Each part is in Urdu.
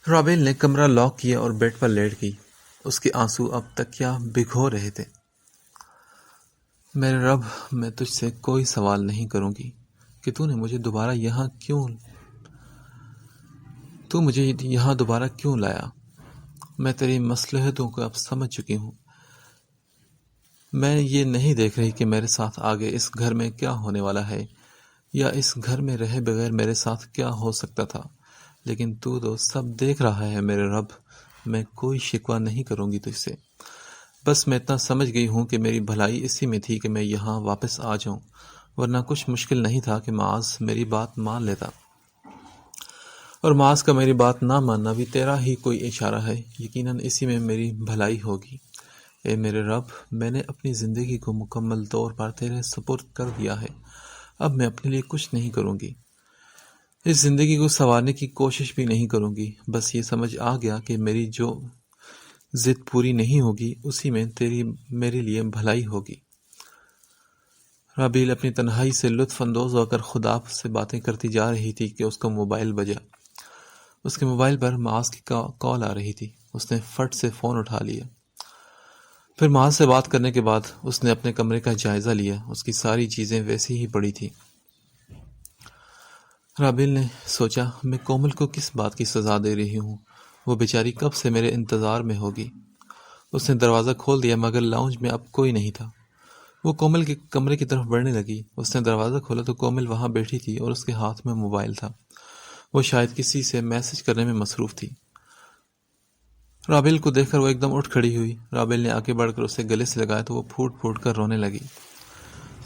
رابیل نے کمرہ لاک کیا اور بیڈ پر لیٹ گئی۔ اس کے آنسو اب تکیا بھگو رہے تھے۔ میرے رب، میں تجھ سے کوئی سوال نہیں کروں گی کہ تو مجھے یہاں دوبارہ کیوں لایا۔ میں تیری مصلحتوں کو اب سمجھ چکی ہوں۔ میں یہ نہیں دیکھ رہی کہ میرے ساتھ آگے اس گھر میں کیا ہونے والا ہے، یا اس گھر میں رہے بغیر میرے ساتھ کیا ہو سکتا تھا، لیکن تو سب دیکھ رہا ہے میرے رب۔ میں کوئی شکوہ نہیں کروں گی تجھ سے۔ بس میں اتنا سمجھ گئی ہوں کہ میری بھلائی اسی میں تھی کہ میں یہاں واپس آ جاؤں، ورنہ کچھ مشکل نہیں تھا کہ معاذ میری بات مان لیتا، اور معاذ کا میری بات نہ ماننا بھی تیرا ہی کوئی اشارہ ہے۔ یقیناً اسی میں میری بھلائی ہوگی۔ اے میرے رب، میں نے اپنی زندگی کو مکمل طور پر تیرے سپرد کر دیا ہے۔ اب میں اپنے لیے کچھ نہیں کروں گی، اس زندگی کو سنوارنے کی کوشش بھی نہیں کروں گی۔ بس یہ سمجھ آ گیا کہ میری جو ضد پوری نہیں ہوگی، اسی میں تیری میرے لیے بھلائی ہوگی۔ رابیل اپنی تنہائی سے لطف اندوز ہو کر خدا سے باتیں کرتی جا رہی تھی کہ اس کا موبائل بجا۔ اس کے موبائل پر معاذ کی کال آ رہی تھی۔ اس نے فٹ سے فون اٹھا لیا۔ پھر معاذ سے بات کرنے کے بعد اس نے اپنے کمرے کا جائزہ لیا۔ اس کی ساری چیزیں ویسی ہی پڑی تھی۔ رابیل نے سوچا، میں کومل کو کس بات کی سزا دے رہی ہوں؟ وہ بیچاری کب سے میرے انتظار میں ہوگی۔ اس نے دروازہ کھول دیا، مگر لاؤنج میں اب کوئی نہیں تھا۔ وہ کومل کے کمرے کی طرف بڑھنے لگی۔ اس نے دروازہ کھولا تو کومل وہاں بیٹھی تھی اور اس کے ہاتھ میں موبائل تھا۔ وہ شاید کسی سے میسج کرنے میں مصروف تھی۔ رابیل کو دیکھ کر وہ ایک دم اٹھ کھڑی ہوئی۔ رابیل نے آگے بڑھ کر اسے گلے سے لگایا تو وہ پھوٹ پھوٹ کر رونے لگی۔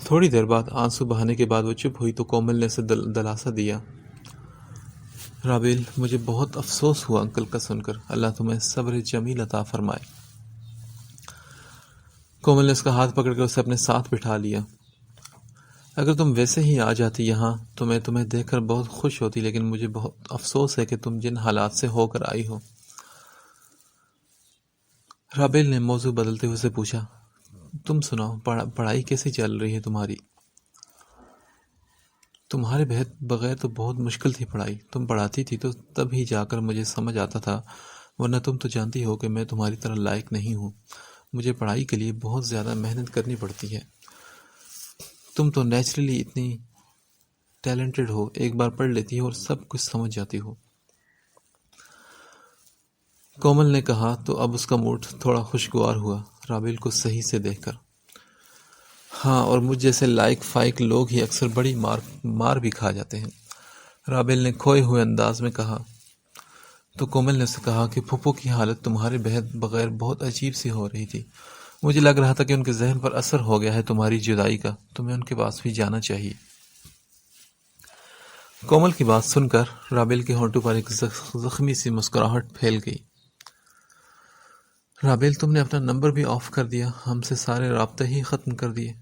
تھوڑی دیر بعد آنسو بہانے کے بعد وہ چپ ہوئی تو کومل نے اسے دلاسا دیا۔ رابیل، مجھے بہت افسوس ہوا انکل کا سن کر۔ اللہ تمہیں صبر جمیل عطا فرمائے۔ کومل نے اس کا ہاتھ پکڑ کر اسے اپنے ساتھ بٹھا لیا۔ اگر تم ویسے ہی آ جاتی یہاں تو میں تمہیں دیکھ کر بہت خوش ہوتی، لیکن مجھے بہت افسوس ہے کہ تم جن حالات سے ہو کر آئی ہو۔ رابیل نے موضوع بدلتے ہوئے سے پوچھا، تم سناؤ، پڑھائی کیسی چل رہی ہے تمہاری؟ تمہارے بغیر تو بہت مشکل تھی پڑھائی۔ تم پڑھاتی تھی تو تب ہی جا کر مجھے سمجھ آتا تھا، ورنہ تم تو جانتی ہو کہ میں تمہاری طرح لائق نہیں ہوں۔ مجھے پڑھائی کے لیے بہت زیادہ محنت کرنی پڑتی ہے۔ تم تو نیچرلی اتنی ٹیلنٹڈ ہو، ایک بار پڑھ لیتی ہو اور سب کچھ سمجھ جاتی ہو۔ کومل نے کہا تو اب اس کا موڈ تھوڑا خوشگوار ہوا رابیل کو صحیح سے دیکھ کر۔ ہاں، اور مجھ جیسے لائق فائق لوگ ہی اکثر بڑی مار بھی کھا جاتے ہیں، رابیل نے کھوئے ہوئے انداز میں کہا۔ تو کومل نے اسے کہا کہ پھپھو کی حالت تمہارے بغیر بہت عجیب سی ہو رہی تھی۔ مجھے لگ رہا تھا کہ ان کے ذہن پر اثر ہو گیا ہے تمہاری جدائی کا، تمہیں ان کے پاس بھی جانا چاہیے۔ کومل کی بات سن کر رابیل کے ہونٹوں پر ایک زخمی سی مسکراہٹ پھیل گئی۔ رابیل، تم نے اپنا نمبر بھی آف کر دیا، ہم سے سارے رابطے ہی ختم کر دیے،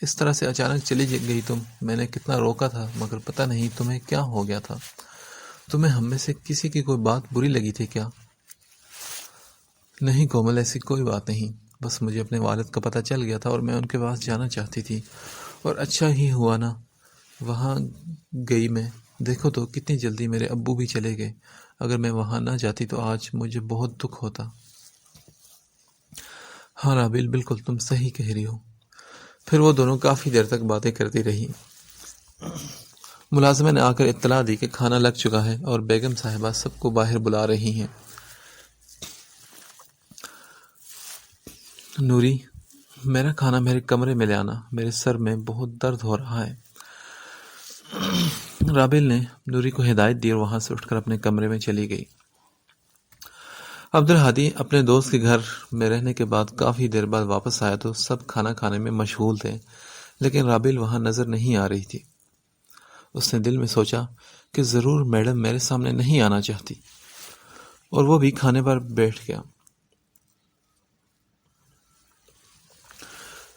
اس طرح سے اچانک چلی گئی تم۔ میں نے کتنا روکا تھا، مگر پتہ نہیں تمہیں کیا ہو گیا تھا۔ تمہیں ہم میں سے کسی کی کوئی بات بری لگی تھی کیا؟ نہیں کومل، ایسی کوئی بات نہیں، بس مجھے اپنے والد کا پتہ چل گیا تھا اور میں ان کے پاس جانا چاہتی تھی، اور اچھا ہی ہوا نا وہاں گئی میں۔ دیکھو تو کتنی جلدی میرے ابو بھی چلے گئے، اگر میں وہاں نہ جاتی تو آج مجھے بہت دکھ ہوتا۔ ہاں رابیل، بالکل تم صحیح کہہ رہی ہو۔ پھر وہ دونوں کافی دیر تک باتیں کرتی رہی۔ ملازمہ نے آ کر اطلاع دی کہ کھانا لگ چکا ہے اور بیگم صاحبہ سب کو باہر بلا رہی ہیں۔ نوری، میرا کھانا میرے کمرے میں لے آنا، میرے سر میں بہت درد ہو رہا ہے۔ رابیل نے نوری کو ہدایت دی اور وہاں سے اٹھ کر اپنے کمرے میں چلی گئی۔ عبدالہادی اپنے دوست کے گھر میں رہنے کے بعد کافی دیر بعد واپس آیا تو سب کھانا کھانے میں مشغول تھے، لیکن رابیل وہاں نظر نہیں آ رہی تھی۔ اس نے دل میں سوچا کہ ضرور میڈم میرے سامنے نہیں آنا چاہتی، اور وہ بھی کھانے پر بیٹھ گیا۔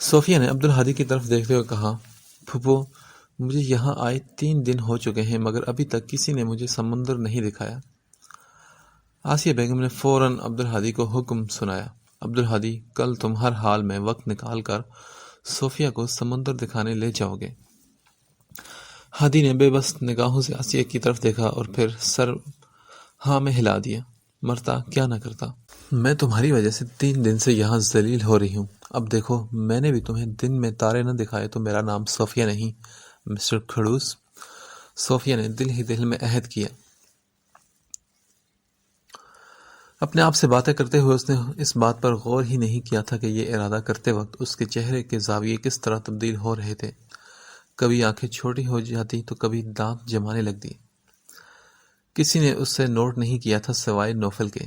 صوفیہ نے عبدالہادی کی طرف دیکھتے ہوئے کہا، پھپھو، مجھے یہاں آئے 3 دن ہو چکے ہیں، مگر ابھی تک کسی نے مجھے سمندر نہیں دکھایا۔ آسیہ بیگم نے فوراً عبدالہادی کو حکم سنایا، عبدالہادی، کل تم ہر حال میں وقت نکال کر صوفیہ کو سمندر دکھانے لے جاؤ گے۔ ہادی نے بے بس نگاہوں سے آسیہ کی طرف دیکھا اور پھر سر ہاں میں ہلا دیا۔ مرتا کیا نہ کرتا۔ میں تمہاری وجہ سے 3 دن سے یہاں ذلیل ہو رہی ہوں۔ اب دیکھو، میں نے بھی تمہیں دن میں تارے نہ دکھائے تو میرا نام صوفیہ نہیں، مسٹر کھڑوس۔ صوفیہ نے دل ہی دل میں عہد کیا۔ اپنے آپ سے باتیں کرتے ہوئے اس نے اس بات پر غور ہی نہیں کیا تھا کہ یہ ارادہ کرتے وقت اس کے چہرے کے زاویے کس طرح تبدیل ہو رہے تھے۔ کبھی آنکھیں چھوٹی ہو جاتی تو کبھی دانت جمانے لگتی۔ کسی نے اس سے نوٹ نہیں کیا تھا سوائے نوفل کے۔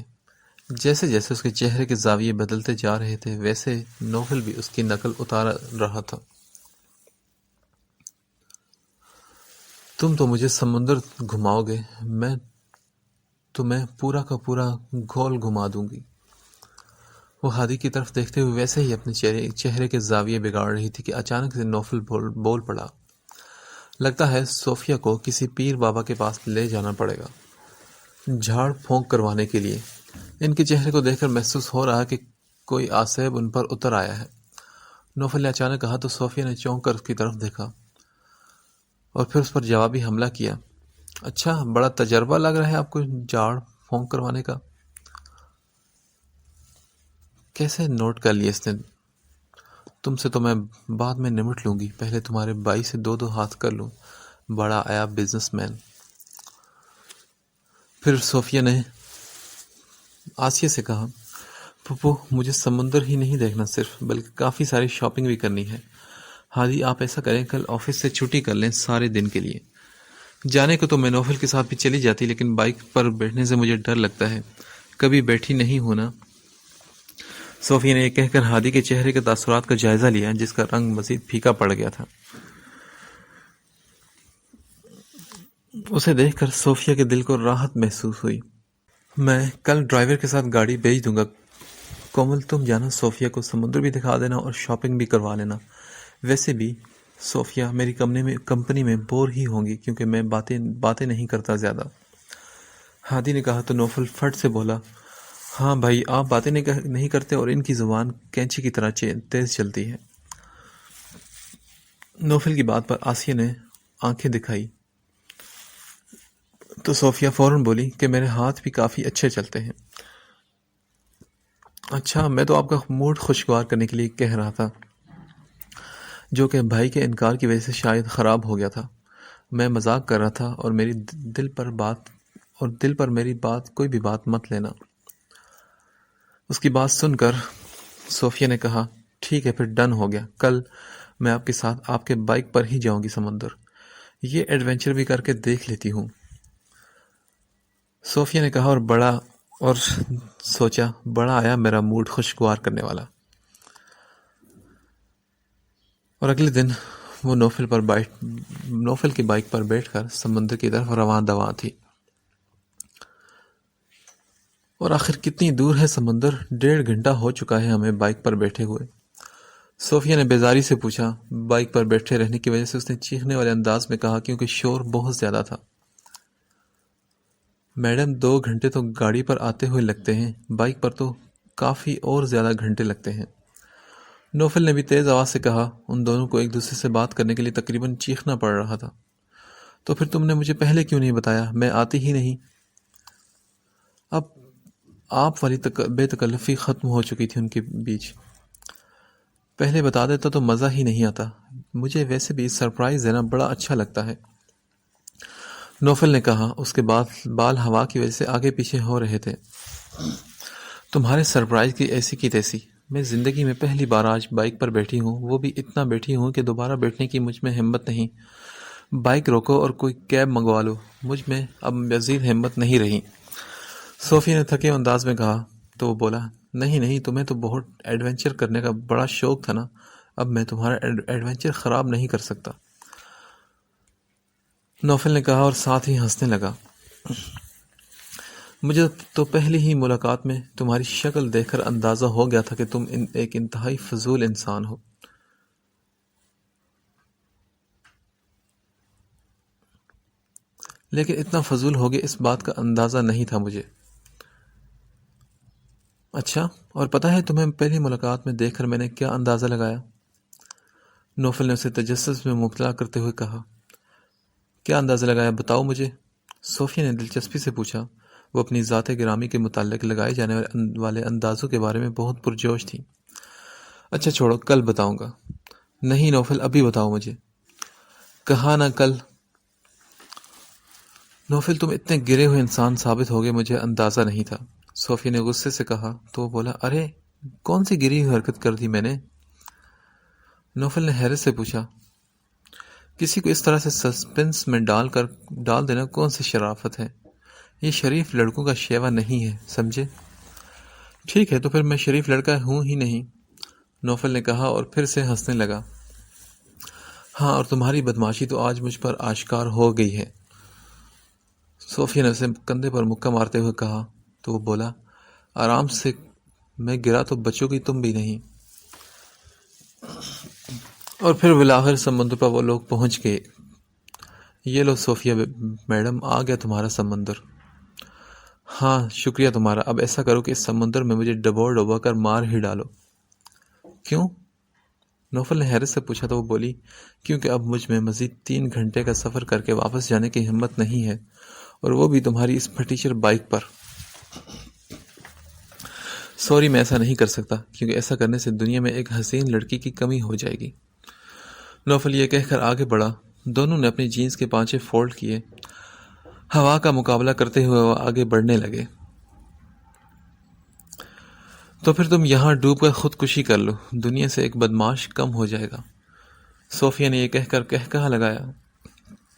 جیسے جیسے اس کے چہرے کے زاویے بدلتے جا رہے تھے ویسے نوفل بھی اس کی نقل اتار رہا تھا۔ تم تو مجھے سمندر گھماؤ گے، میں تمہیں پورا کا پورا گول گھما دوں گی۔ وہ ہادی کی طرف دیکھتے ہوئے ویسے ہی اپنے چہرے کے زاویے بگاڑ رہی تھی کہ اچانک سے نوفل بول پڑا۔ لگتا ہے صوفیہ کو کسی پیر بابا کے پاس لے جانا پڑے گا، جھاڑ پھونک کروانے کے لیے۔ ان کے چہرے کو دیکھ کر محسوس ہو رہا کہ کوئی آسیب ان پر اتر آیا ہے۔ نوفل نے اچانک کہا تو صوفیہ نے چونک کر اس کی طرف دیکھا اور پھر اس پر جوابی حملہ کیا۔ اچھا، بڑا تجربہ لگ رہا ہے آپ کو جھاڑ پھونک کروانے کا۔ کیسے نوٹ کر لیا اس نے؟ تم سے تو میں بعد میں نمٹ لوں گی، پہلے تمہارے بھائی سے 2 ہاتھ کر لوں، بڑا آیا بزنس مین۔ پھر صوفیہ نے آسیہ سے کہا، پھپھو مجھے سمندر ہی نہیں دیکھنا صرف، بلکہ کافی ساری شاپنگ بھی کرنی ہے۔ ہادی آپ ایسا کریں، کل آفس سے چھٹی کر لیں سارے دن کے لیے۔ جانے کو تو میں نوفل کے ساتھ بھی چلی جاتی، لیکن بائک پر بیٹھنے سے مجھے ڈر لگتا ہے، کبھی بیٹھی نہیں ہونا۔ صوفیہ نے یہ کہہ کر ہادی کے چہرے کے تاثرات کا جائزہ لیا جس کا رنگ مزید پھیکا پڑ گیا تھا۔ اسے دیکھ کر صوفیہ کے دل کو راحت محسوس ہوئی۔ میں کل ڈرائیور کے ساتھ گاڑی بھیج دوں گا کومل، تم جانا، صوفیہ کو سمندر بھی دکھا دینا اور شاپنگ بھی کروا لینا۔ ویسے بھی صوفیہ میری کمپنی میں بور ہی ہوں گی کیونکہ میں باتیں نہیں کرتا زیادہ۔ ہادی نے کہا تو نوفل فٹ سے بولا، ہاں بھائی، آپ باتیں نہیں کرتے اور ان کی زبان کینچی کی طرح تیز چلتی ہے۔ نوفل کی بات پر آسیہ نے آنکھیں دکھائی تو صوفیہ فوراً بولی کہ میرے ہاتھ بھی کافی اچھے چلتے ہیں۔ اچھا، میں تو آپ کا موڈ خوشگوار کرنے کے لیے کہہ رہا تھا، جو کہ بھائی کے انکار کی وجہ سے شاید خراب ہو گیا تھا۔ میں مذاق کر رہا تھا اور دل پر میری بات کوئی بھی بات مت لینا۔ اس کی بات سن کر صوفیہ نے کہا، ٹھیک ہے پھر ڈن ہو گیا، کل میں آپ کے ساتھ آپ کے بائک پر ہی جاؤں گی سمندر، یہ ایڈونچر بھی کر کے دیکھ لیتی ہوں۔ صوفیہ نے کہا اور سوچا، بڑا آیا میرا موڈ خوشگوار کرنے والا۔ اور اگلے دن وہ نوفل کی بائک پر بیٹھ کر سمندر کی طرف رواں دواں تھی۔ اور آخر کتنی دور ہے سمندر؟ 1.5 گھنٹہ ہو چکا ہے ہمیں بائک پر بیٹھے ہوئے۔ صوفیہ نے بیزاری سے پوچھا۔ بائک پر بیٹھے رہنے کی وجہ سے اس نے چیخنے والے انداز میں کہا، کیونکہ شور بہت زیادہ تھا۔ میڈم 2 گھنٹے تو گاڑی پر آتے ہوئے لگتے ہیں، بائک پر تو کافی اور زیادہ گھنٹے لگتے ہیں۔ نوفل نے بھی تیز آواز سے کہا۔ ان دونوں کو ایک دوسرے سے بات کرنے کے لیے تقریباً چیخنا پڑ رہا تھا۔ تو پھر تم نے مجھے پہلے کیوں نہیں بتایا؟ میں آتی ہی نہیں۔ اب آپ والی بے تکلفی ختم ہو چکی تھی ان کے بیچ۔ پہلے بتا دیتا تو مزہ ہی نہیں آتا۔ مجھے ویسے بھی سرپرائز دینا بڑا اچھا لگتا ہے، نوفل نے کہا۔ اس کے بال ہوا کی وجہ سے آگے پیچھے ہو رہے تھے۔ تمہارے سرپرائز کی ایسی کی تیسی۔ میں زندگی میں پہلی بار آج بائک پر بیٹھی ہوں، وہ بھی اتنا بیٹھی ہوں کہ دوبارہ بیٹھنے کی مجھ میں ہمت نہیں۔ بائک روکو اور کوئی کیب منگوا لو، مجھ میں اب مزید ہمت نہیں رہی، صوفیہ نے تھکے انداز میں کہا۔ تو وہ بولا، نہیں، تمہیں تو بہت ایڈونچر کرنے کا بڑا شوق تھا نا، اب میں تمہارا ایڈونچر خراب نہیں کر سکتا، نوفل نے کہا اور ساتھ ہی ہنسنے لگا۔ مجھے تو پہلی ہی ملاقات میں تمہاری شکل دیکھ کر اندازہ ہو گیا تھا کہ تم ایک انتہائی فضول انسان ہو، لیکن اتنا فضول ہوگے اس بات کا اندازہ نہیں تھا مجھے۔ اچھا، اور پتہ ہے تمہیں پہلی ملاقات میں دیکھ کر میں نے کیا اندازہ لگایا؟ نوفل نے اسے تجسس میں مبتلا کرتے ہوئے کہا۔ کیا اندازہ لگایا؟ بتاؤ مجھے، صوفیہ نے دلچسپی سے پوچھا۔ وہ اپنی ذات گرامی کے متعلق لگائے جانے والے اندازوں کے بارے میں بہت پرجوش تھیں۔ اچھا چھوڑو، کل بتاؤں گا۔ نہیں نوفل، ابھی بتاؤ مجھے۔ کہا نہ کل۔ نوفل، تم اتنے گرے ہوئے انسان ثابت ہو گئے، مجھے اندازہ نہیں تھا۔ صوفیہ نے غصے سے کہا تو وہ بولا، ارے کون سی گری ہوئی حرکت کر دی میں نے؟ نوفل نے حیرت سے پوچھا، کسی کو اس طرح سے سسپنس میں ڈال دینا کون سی شرافت ہے؟ یہ شریف لڑکوں کا شیوا نہیں ہے، سمجھے؟ ٹھیک ہے، تو پھر میں شریف لڑکا ہوں ہی نہیں، نوفل نے کہا اور پھر سے ہنسنے لگا۔ ہاں، اور تمہاری بدماشی تو آج مجھ پر آشکار ہو گئی ہے، صوفیہ نے اسے کندھے پر مکہ مارتے ہوئے کہا تو وہ بولا، آرام سے، میں گرا تو بچوں کی تم بھی نہیں۔ اور پھر بالآخر سمندر پر وہ لوگ پہنچ گئے۔ یہ لو صوفیہ میڈم، آ گیا تمہارا سمندر۔ ہاں شکریہ تمہارا، اب ایسا کرو کہ اس سمندر میں مجھے ڈبو کر مار ہی ڈالو۔ کیوں؟ نوفل نے حیرت سے پوچھا تو وہ بولی، کیونکہ اب مجھ میں مزید 3 گھنٹے کا سفر کر کے واپس جانے کی ہمت نہیں ہے، اور وہ بھی تمہاری اس پھٹیچر بائک پر۔ سوری، میں ایسا نہیں کر سکتا، کیونکہ ایسا کرنے سے دنیا میں ایک حسین لڑکی کی کمی ہو جائے گی۔ نوفل یہ کہہ کر آگے بڑھا۔ دونوں نے اپنی جینز کے پانچے فولڈ کیے۔ ہوا کا مقابلہ کرتے ہوئے وہ آگے بڑھنے لگے۔ تو پھر تم یہاں ڈوب کر خودکشی کر لو، دنیا سے ایک بدماش کم ہو جائے گا، صوفیہ نے یہ کہہ کر کہا لگایا۔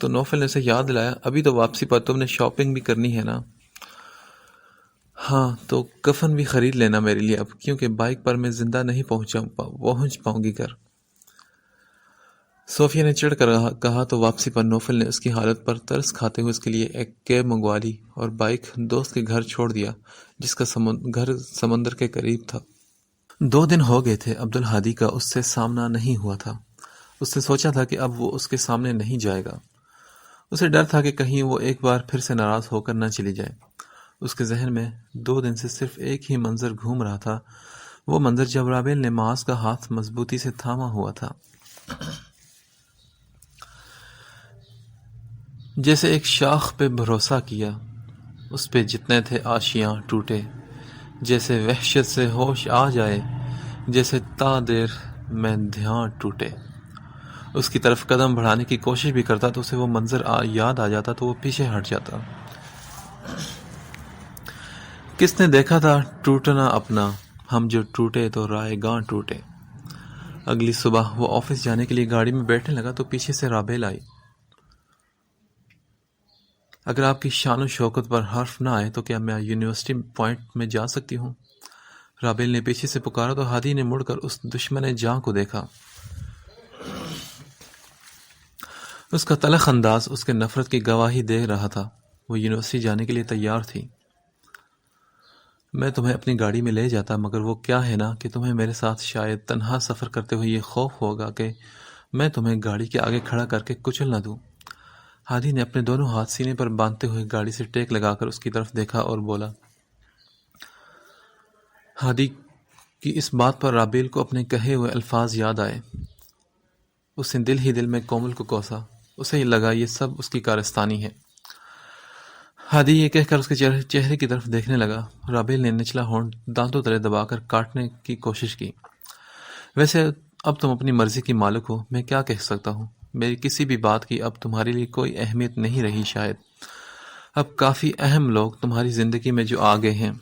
تو نوفل نے اسے یاد دلایا، ابھی تو واپسی پر تم نے شاپنگ بھی کرنی ہے نا؟ ہاں، تو کفن بھی خرید لینا میرے لیے اب، کیونکہ بائک پر میں زندہ نہیں پہنچ پاؤں گی گھر، صوفیہ نے چڑھ کر کہا تو واپسی پر نوفل نے اس کی حالت پر ترس کھاتے ہوئے اس کے لیے ایک کیب منگوا لی اور بائک دوست کے گھر چھوڑ دیا، جس کا گھر سمندر کے قریب تھا۔ 2 دن ہو گئے تھے عبدالہادی کا اس سے سامنا نہیں ہوا تھا۔ اس نے سوچا تھا کہ اب وہ اس کے سامنے نہیں جائے گا۔ اسے ڈر تھا کہ کہیں وہ ایک بار پھر سے ناراض ہو کر نہ چلی جائے۔ اس کے ذہن میں 2 دن سے صرف ایک ہی منظر گھوم رہا تھا، وہ منظر جب رابیل نے معاذ کا ہاتھ مضبوطی سے تھاما ہوا تھا، جیسے ایک شاخ پہ بھروسہ کیا، اس پہ جتنے تھے آشیاں ٹوٹے، جیسے وحشت سے ہوش آ جائے، جیسے تا دیر میں دھیان ٹوٹے۔ اس کی طرف قدم بڑھانے کی کوشش بھی کرتا تو اسے وہ منظر یاد آ جاتا تو وہ پیچھے ہٹ جاتا۔ کس نے دیکھا تھا ٹوٹنا اپنا، ہم جو ٹوٹے تو رائے گاں ٹوٹے۔ اگلی صبح وہ آفس جانے کے لیے گاڑی میں بیٹھنے لگا تو پیچھے سے رابیل آئی۔ اگر آپ کی شان و شوکت پر حرف نہ آئے تو کیا میں یونیورسٹی پوائنٹ میں جا سکتی ہوں؟ رابیل نے پیچھے سے پکارا تو ہادی نے مڑ کر اس دشمن جاں کو دیکھا۔ اس کا تلخ انداز اس کے نفرت کی گواہی دے رہا تھا۔ وہ یونیورسٹی جانے کے لیے تیار تھی۔ میں تمہیں اپنی گاڑی میں لے جاتا، مگر وہ کیا ہے نا کہ تمہیں میرے ساتھ شاید تنہا سفر کرتے ہوئے یہ خوف ہوگا کہ میں تمہیں گاڑی کے آگے کھڑا کر کے کچل نہ دوں۔ ہادی نے اپنے دونوں ہاتھ سینے پر باندھتے ہوئے گاڑی سے ٹیک لگا کر اس کی طرف دیکھا اور بولا۔ ہادی کی اس بات پر رابیل کو اپنے کہے ہوئے الفاظ یاد آئے۔ اس نے دل ہی دل میں کومل کو کوسا۔ اسے لگا یہ سب اس کی کارستانی ہے۔ ہادی یہ کہہ کر اس کے چہرے کی طرف دیکھنے لگا۔ رابیل نے نچلا ہونٹ دانتوں تلے دبا کر کاٹنے کی کوشش کی۔ ویسے اب تم اپنی مرضی کی مالک ہو، میں کیا کہہ سکتا ہوں؟ میری کسی بھی بات کی اب تمہارے لیے کوئی اہمیت نہیں رہی شاید۔ اب کافی اہم لوگ تمہاری زندگی میں جو آ گئے ہیں۔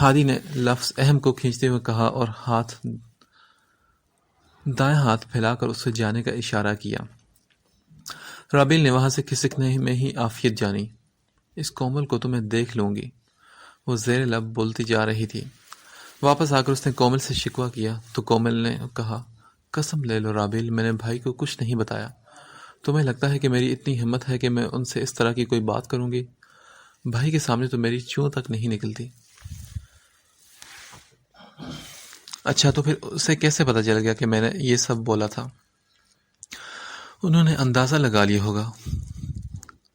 ہادی نے لفظ اہم کو کھینچتے ہوئے کہا اور دائیں ہاتھ پھیلا کر اس سے جانے کا اشارہ کیا۔ رابیل نے وہاں سے کھسکنے میں ہی عافیت جانی۔ اس کومل کو تو میں دیکھ لوں گی، وہ زیر لب بولتی جا رہی تھی۔ واپس آ کر اس نے کومل سے شکوہ کیا تو کومل نے کہا، قسم لے لو رابیل، میں نے بھائی کو کچھ نہیں بتایا۔ تمہیں لگتا ہے کہ میری اتنی ہمت ہے کہ میں ان سے اس طرح کی کوئی بات کروں گی؟ بھائی کے سامنے تو میری چوں تک نہیں نکلتی۔ اچھا، تو پھر اسے کیسے پتا چل گیا کہ میں نے یہ سب بولا تھا؟ انہوں نے اندازہ لگا لیا ہوگا۔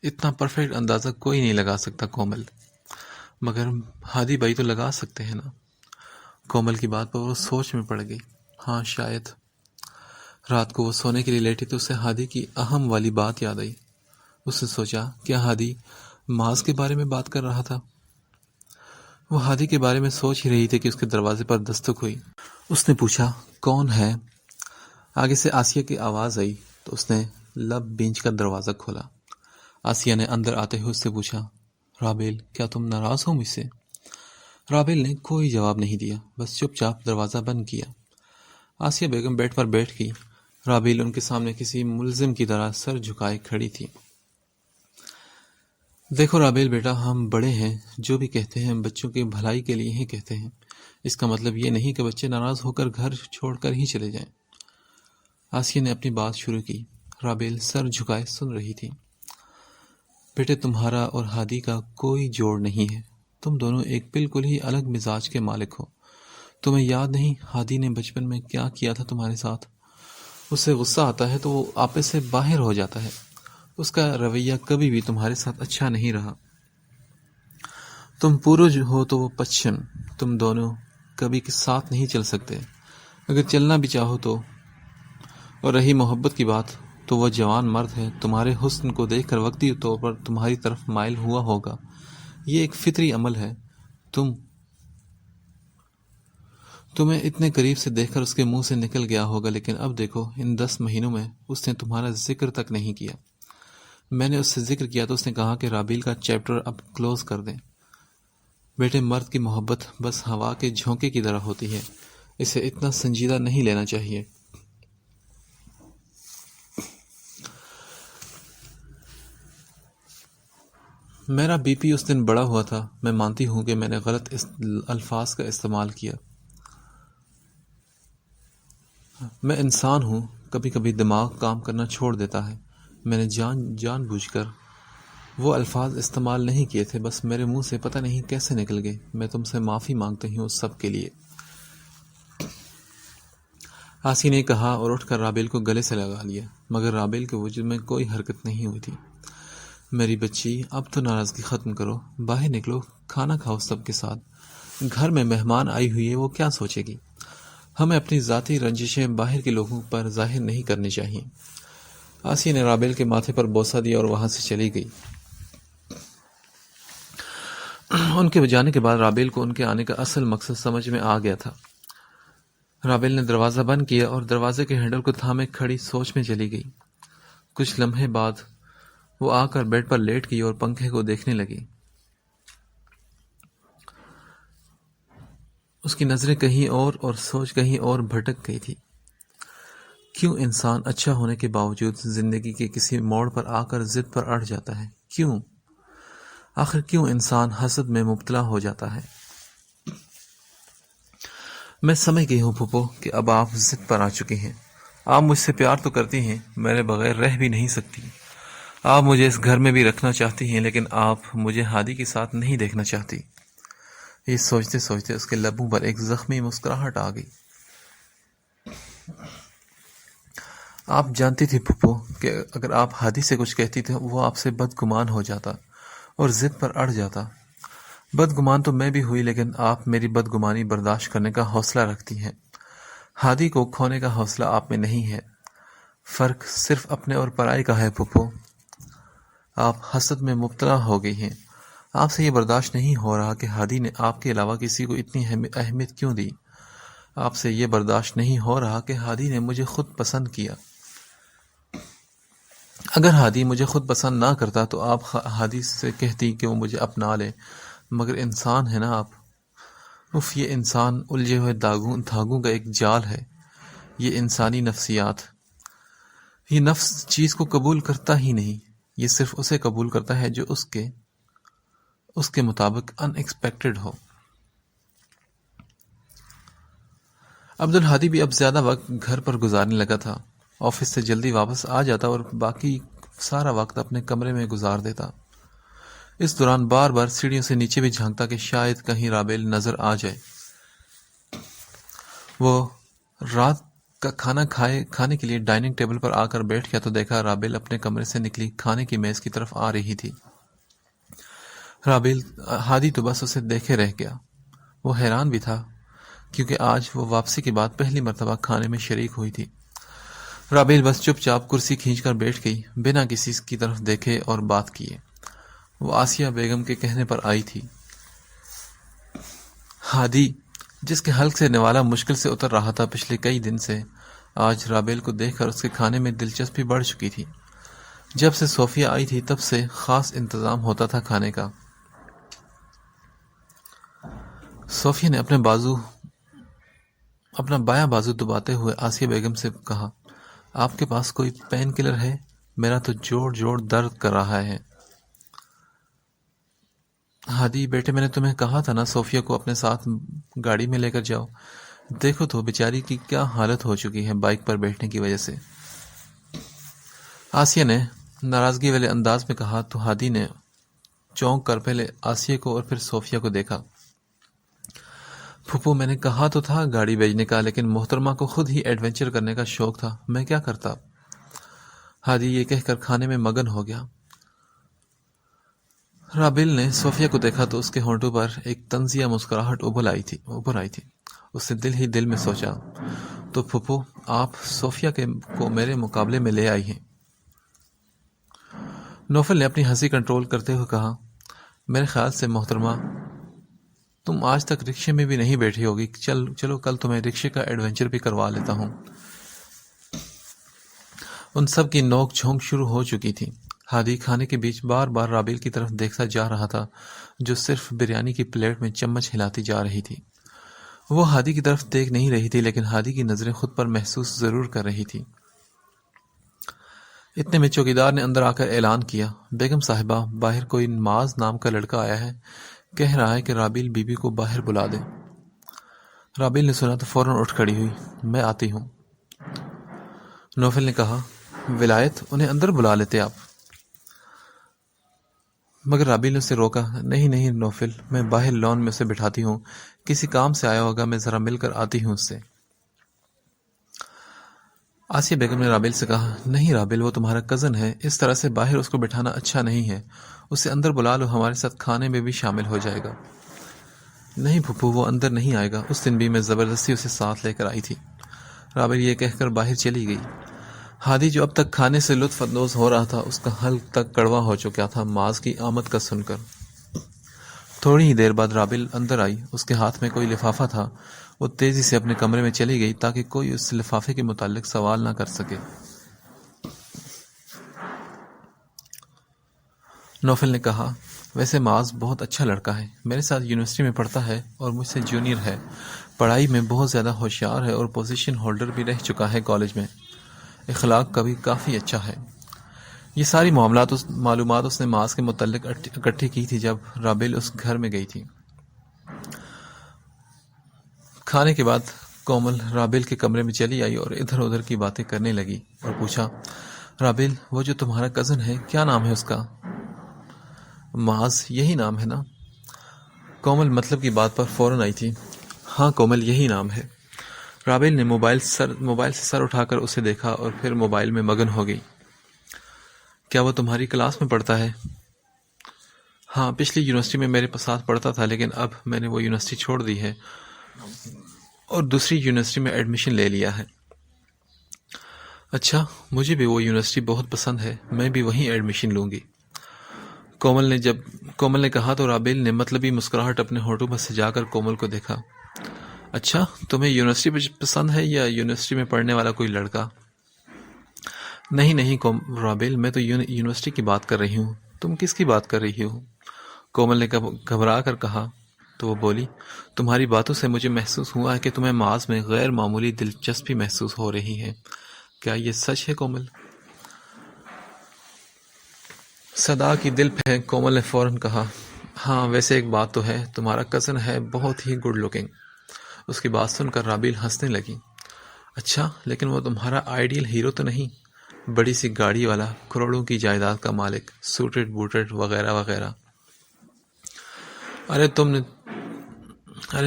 اتنا پرفیکٹ اندازہ کوئی نہیں لگا سکتا کومل، مگر ہادی بھائی تو لگا سکتے ہیں نا۔ کومل کی بات پر وہ سوچ میں پڑ گئی۔ ہاں شاید۔ رات کو وہ سونے کے لیے لیٹی تو اسے ہادی کی اہم والی بات یاد آئی۔ اس نے سوچا، کیا ہادی معاذ کے بارے میں بات کر رہا تھا۔ وہ ہادی کے بارے میں سوچ ہی رہی تھی کہ اس کے دروازے پر دستک ہوئی۔ اس نے پوچھا، کون ہے؟ آگے سے آسیہ کی آواز آئی تو اس نے لب بینچ کا دروازہ کھولا۔ آسیہ نے اندر آتے ہوئے اس سے پوچھا، رابیل، کیا تم ناراض ہو مجھ سے؟ رابیل نے کوئی جواب نہیں دیا، بس چپ چاپ دروازہ بند کیا۔ آسیہ بیگم بیڈ پر بیٹھ گئی۔ رابیل ان کے سامنے کسی ملزم کی طرح سر جھکائے کھڑی تھی۔ دیکھو رابیل بیٹا، ہم بڑے ہیں، جو بھی کہتے ہیں بچوں کی بھلائی کے لیے ہی کہتے ہیں۔ اس کا مطلب یہ نہیں کہ بچے ناراض ہو کر گھر چھوڑ کر ہی چلے جائیں۔ آسیہ نے اپنی بات شروع کی۔ رابیل سر جھکائے سن رہی تھی۔ بیٹے، تمہارا اور ہادی کا کوئی جوڑ نہیں ہے۔ تم دونوں ایک بالکل ہی الگ مزاج کے مالک ہو۔ تمہیں یاد نہیں ہادی نے بچپن میں کیا کیا تھا تمہارے ساتھ؟ اسے غصہ آتا ہے تو وہ آپے سے باہر ہو جاتا ہے۔ اس کا رویہ کبھی بھی تمہارے ساتھ اچھا نہیں رہا۔ تم پورج ہو تو وہ پچھم، تم دونوں کبھی ساتھ نہیں چل سکتے۔ اگر چلنا بھی چاہو تو، اور رہی محبت کی بات، تو وہ جوان مرد ہے، تمہارے حسن کو دیکھ کر وقتی طور پر تمہاری طرف مائل ہوا ہوگا۔ یہ ایک فطری عمل ہے۔ تمہیں اتنے قریب سے دیکھ کر اس کے منہ سے نکل گیا ہوگا، لیکن اب دیکھو، ان 10 مہینوں میں اس نے تمہارا ذکر تک نہیں کیا۔ میں نے اس سے ذکر کیا تو اس نے کہا کہ رابیل کا چیپٹر اب کلوز کر دیں۔ بیٹے، مرد کی محبت بس ہوا کے جھونکے کی طرح ہوتی ہے، اسے اتنا سنجیدہ نہیں لینا چاہیے۔ میرا بی پی اس دن بڑا ہوا تھا۔ میں مانتی ہوں کہ میں نے غلط الفاظ کا استعمال کیا۔ میں انسان ہوں، کبھی کبھی دماغ کام کرنا چھوڑ دیتا ہے۔ میں نے جان بوجھ کر وہ الفاظ استعمال نہیں کیے تھے، بس میرے منہ سے پتہ نہیں کیسے نکل گئے۔ میں تم سے معافی مانگتی ہوں اس سب کے لیے۔ آسی نے کہا اور اٹھ کر رابیل کو گلے سے لگا لیا، مگر رابیل کے وجود میں کوئی حرکت نہیں ہوئی تھی۔ میری بچی، اب تو ناراضگی ختم کرو، باہر نکلو، کھانا کھاؤ سب کے ساتھ۔ گھر میں مہمان آئی ہوئی ہے، وہ کیا سوچے گی؟ ہمیں اپنی ذاتی رنجشیں باہر کے لوگوں پر ظاہر نہیں کرنی چاہیے۔ آسیہ نے رابیل کے ماتھے پر بوسہ دیا اور وہاں سے چلی گئی۔ ان کے جانے کے بعد رابیل کو ان کے آنے کا اصل مقصد سمجھ میں آ گیا تھا۔ رابیل نے دروازہ بند کیا اور دروازے کے ہینڈل کو تھامے کھڑی سوچ میں چلی گئی۔ کچھ لمحے بعد وہ آ کر بیڈ پر لیٹ گئی اور پنکھے کو دیکھنے لگی۔ اس کی نظریں کہیں اور سوچ کہیں اور بھٹک گئی تھی۔ کیوں انسان اچھا ہونے کے باوجود زندگی کے کسی موڑ پر آ کر ضد پر اڑ جاتا ہے؟ کیوں؟ آخر کیوں انسان حسد میں مبتلا ہو جاتا ہے؟ میں سمجھ گئی ہوں پھوپھو کہ اب آپ ضد پر آ چکی ہیں۔ آپ مجھ سے پیار تو کرتی ہیں، میرے بغیر رہ بھی نہیں سکتی۔ آپ مجھے اس گھر میں بھی رکھنا چاہتی ہیں، لیکن آپ مجھے ہادی کے ساتھ نہیں دیکھنا چاہتی۔ یہ سوچتے سوچتے اس کے لبوں پر ایک زخمی مسکراہٹ آ گئی۔ آپ جانتی تھی پھوپھو کہ اگر آپ ہادی سے کچھ کہتی تھی وہ آپ سے بدگمان ہو جاتا اور ضد پر اڑ جاتا۔ بدگمان تو میں بھی ہوئی، لیکن آپ میری بدگمانی برداشت کرنے کا حوصلہ رکھتی ہیں۔ ہادی کو کھونے کا حوصلہ آپ میں نہیں ہے۔ فرق صرف اپنے اور پرائی کا ہے پھوپھو۔ آپ حسد میں مبتلا ہو گئی ہیں۔ آپ سے یہ برداشت نہیں ہو رہا کہ ہادی نے آپ کے علاوہ کسی کو اتنی اہمیت کیوں دی۔ آپ سے یہ برداشت نہیں ہو رہا کہ ہادی نے مجھے خود پسند کیا۔ اگر ہادی مجھے خود پسند نہ کرتا تو آپ ہادی سے کہتی کہ وہ مجھے اپنا لے، مگر انسان ہے نا آپ۔ یہ انسان الجھے ہوئے دھاگوں کا ایک جال ہے۔ یہ انسانی نفسیات، یہ نفس چیز کو قبول کرتا ہی نہیں، یہ صرف اسے قبول کرتا ہے جو اس کے مطابق ان ایکسپیکٹڈ ہو۔ عبدالہادی بھی اب زیادہ وقت گھر پر گزارنے لگا تھا۔ آفس سے جلدی واپس آ جاتا اور باقی سارا وقت اپنے کمرے میں گزار دیتا۔ اس دوران بار بار سیڑھیوں سے نیچے بھی جھانکتا کہ شاید کہیں رابیل نظر آ جائے۔ وہ رات کا کھانا کھانے کے لیے ڈائننگ ٹیبل پر آ کر بیٹھ گیا تو دیکھا رابیل اپنے کمرے سے نکلی کھانے کی میز کی طرف آ رہی تھی۔ ہادی تو بس اسے دیکھے رہ گیا۔ وہ حیران بھی تھا کیونکہ آج وہ واپسی کے بعد پہلی مرتبہ کھانے میں شریک ہوئی تھی۔ رابیل بس چپ چاپ کرسی کھینچ کر بیٹھ گئی، بنا کسی کی طرف دیکھے اور بات کیے۔ وہ آسیہ بیگم کے کہنے پر آئی تھی۔ ہادی، جس کے حلق سے نوالا مشکل سے اتر رہا تھا پچھلے کئی دن سے، آج رابیل کو دیکھ کر اس کے کھانے میں دلچسپی بڑھ چکی تھی۔ جب سے صوفیہ آئی تھی تب سے خاص انتظام ہوتا تھا کھانے کا۔ صوفیہ نے اپنا بایاں بازو دباتے ہوئے آسیہ بیگم سے کہا، آپ کے پاس کوئی پین کلر ہے؟ میرا تو جوڑ درد کر رہا ہے۔ ہادی بیٹے، میں نے تمہیں کہا تھا نا صوفیہ کو اپنے ساتھ گاڑی میں لے کر جاؤ۔ دیکھو تو بیچاری کی کیا حالت ہو چکی ہے بائک پر بیٹھنے کی وجہ سے۔ آسیہ نے ناراضگی والے انداز میں کہا تو ہادی نے چونک کر پہلے آسیہ کو اور پھر صوفیہ کو دیکھا۔ پھوپھو، میں نے کہا تو تھا گاڑی بھیجنے کا، لیکن محترمہ کو خود ہی ایڈونچر کرنے کا شوق تھا، میں کیا کرتا۔ ہادی یہ کہہ کر کھانے میں مگن ہو گیا۔ رابیل نے صوفیہ کو دیکھا تو اس کے ہونٹوں پر ایک طنزیہ مسکراہٹ ابھر آئی تھی۔ اس نے دل ہی دل میں سوچا، تو پھوپھو آپ صوفیہ کو میرے مقابلے میں لے آئی ہیں۔ نوفل نے اپنی ہنسی کنٹرول کرتے ہوئے کہا، میرے خیال سے محترمہ تم آج تک رکشے میں بھی نہیں بیٹھی ہوگی، چلو کل تمہیں رکشے کا ایڈونچر بھی کروا لیتا ہوں۔ ان سب کی نوک جھونک شروع ہو چکی تھی۔ ہادی کھانے کے بیچ بار بار رابیل کی طرف دیکھتا جا رہا تھا، جو صرف بریانی کی پلیٹ میں چمچ ہلاتی جا رہی تھی۔ وہ ہادی کی طرف دیکھ نہیں رہی تھی، لیکن ہادی کی نظریں خود پر محسوس ضرور کر رہی تھی۔ اتنے میں چوکیدار نے اندر آ کر اعلان کیا، بیگم صاحبہ، باہر کوئی معاذ نام کا لڑکا آیا ہے، کہہ رہا ہے کہ رابیل بی بی کو باہر بلا دے۔ رابیل نے سنا تو فوراً اٹھ کھڑی ہوئی، میں آتی ہوں۔ نوفل نے کہا، ولایت، انہیں اندر بلا لیتے آپ۔ مگر رابیل نے اسے روکا، نہیں نوفل، میں باہر لان میں اسے بٹھاتی ہوں، کسی کام سے آیا ہوگا، میں ذرا مل کر آتی ہوں اس سے۔ آسیہ بیگم نے رابیل سے کہا، نہیں رابیل، وہ تمہارا کزن ہے، اس طرح سے باہر اس کو بٹھانا اچھا نہیں ہے، اسے اندر بلا لو، ہمارے ساتھ کھانے میں بھی شامل ہو جائے گا۔ نہیں پھپھو، وہ اندر نہیں آئے گا، اس دن بھی میں زبردستی اسے ساتھ لے کر آئی تھی۔ رابیل یہ کہہ کر باہر چلی گئی۔ ہادی جو اب تک کھانے سے لطف اندوز ہو رہا تھا، اس کا حلق تک کڑوا ہو چکا تھا معاذ کی آمد کا سن کر۔ تھوڑی ہی دیر بعد رابیل اندر آئی، اس کے ہاتھ میں کوئی لفافہ تھا۔ وہ تیزی سے اپنے کمرے میں چلی گئی تاکہ کوئی اس لفافے کے متعلق سوال نہ کر سکے۔ نوفل نے کہا، ویسے معاذ بہت اچھا لڑکا ہے، میرے ساتھ یونیورسٹی میں پڑھتا ہے اور مجھ سے جونیئر ہے، پڑھائی میں بہت زیادہ ہوشیار ہے اور پوزیشن ہولڈر بھی رہ چکا ہے کالج میں، اخلاق کا بھی کافی اچھا ہے۔ یہ ساری معلومات اس نے معاذ کے متعلق اکٹھی کی تھی جب رابیل اس گھر میں گئی تھی۔ کھانے کے بعد کومل رابیل کے کمرے میں چلی آئی اور ادھر ادھر کی باتیں کرنے لگی اور پوچھا، رابیل، وہ جو تمہارا کزن ہے کیا نام ہے اس کا؟ معاذ، یہی نام ہے نا؟ کومل مطلب کی بات پر فوراً آئی تھی، ہاں کومل، یہی نام ہے۔ رابیل نے موبائل سے سر اٹھا کر اسے دیکھا اور پھر موبائل میں مگن ہو گئی۔ کیا وہ تمہاری کلاس میں پڑھتا ہے؟ ہاں، پچھلی یونیورسٹی میں میرے ساتھ پڑھتا تھا، لیکن اب میں نے وہ یونیورسٹی چھوڑ دی ہے اور دوسری یونیورسٹی میں ایڈمیشن لے لیا ہے۔ اچھا، مجھے بھی وہ یونیورسٹی بہت پسند ہے، میں بھی وہیں ایڈمیشن لوں گی، کومل نے کہا تو رابیل نے مطلبی مسکراہٹ اپنے ہونٹوں پر سجا کر کومل کو دیکھا۔ اچھا، تمہیں یونیورسٹی پسند ہے یا یونیورسٹی میں پڑھنے والا کوئی لڑکا؟ نہیں رابیل، میں تو یونیورسٹی کی بات کر رہی ہوں، تم کس کی بات کر رہی ہو؟ کومل نے گھبرا کر کہا تو وہ بولی، تمہاری باتوں سے مجھے محسوس ہوا ہے کہ تمہیں معاذ میں غیر معمولی دلچسپی محسوس ہو رہی ہے، کیا یہ سچ ہے کومل؟ صدا کی دل پھینک کومل نے فوراً کہا، ہاں ویسے ایک بات تو ہے، تمہارا کزن ہے بہت ہی گڈ لکنگ۔ اس کی بات سن کر رابیل ہنسنے لگی۔ اچھا، لیکن وہ تمہارا آئیڈیل ہیرو تو نہیں؟ بڑی سی گاڑی والا، کروڑوں کی جائیداد کا مالک، سوٹڈ بوٹڈ وغیرہ وغیرہ۔ ارے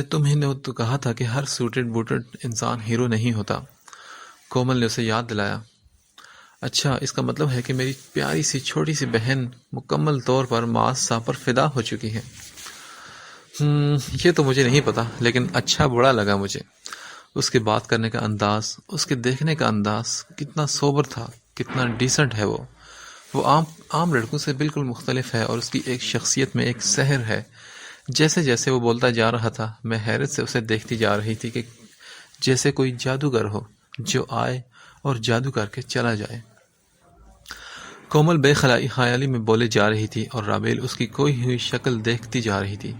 تم ہی نے تو کہا تھا کہ ہر سوٹڈ بوٹڈ انسان ہیرو نہیں ہوتا، کومل نے اسے یاد دلایا۔ اچھا، اس کا مطلب ہے کہ میری پیاری سی چھوٹی سی بہن مکمل طور پر معاذ صاحب پر فدا ہو چکی ہے۔ یہ تو مجھے نہیں پتا، لیکن اچھا برا لگا مجھے۔ اس کے بات کرنے کا انداز، اس کے دیکھنے کا انداز کتنا سوبر تھا، کتنا ڈیسنٹ ہے وہ، وہ عام لڑکوں سے بالکل مختلف ہے اور اس کی ایک شخصیت میں ایک سحر ہے۔ جیسے جیسے وہ بولتا جا رہا تھا میں حیرت سے اسے دیکھتی جا رہی تھی کہ جیسے کوئی جادوگر ہو جو آئے اور جادو کر کے چلا جائے۔ کومل بے خیالی میں بولے جا رہی تھی اور رابیل اس کی کوئی ہوئی شکل دیکھتی جا رہی تھی۔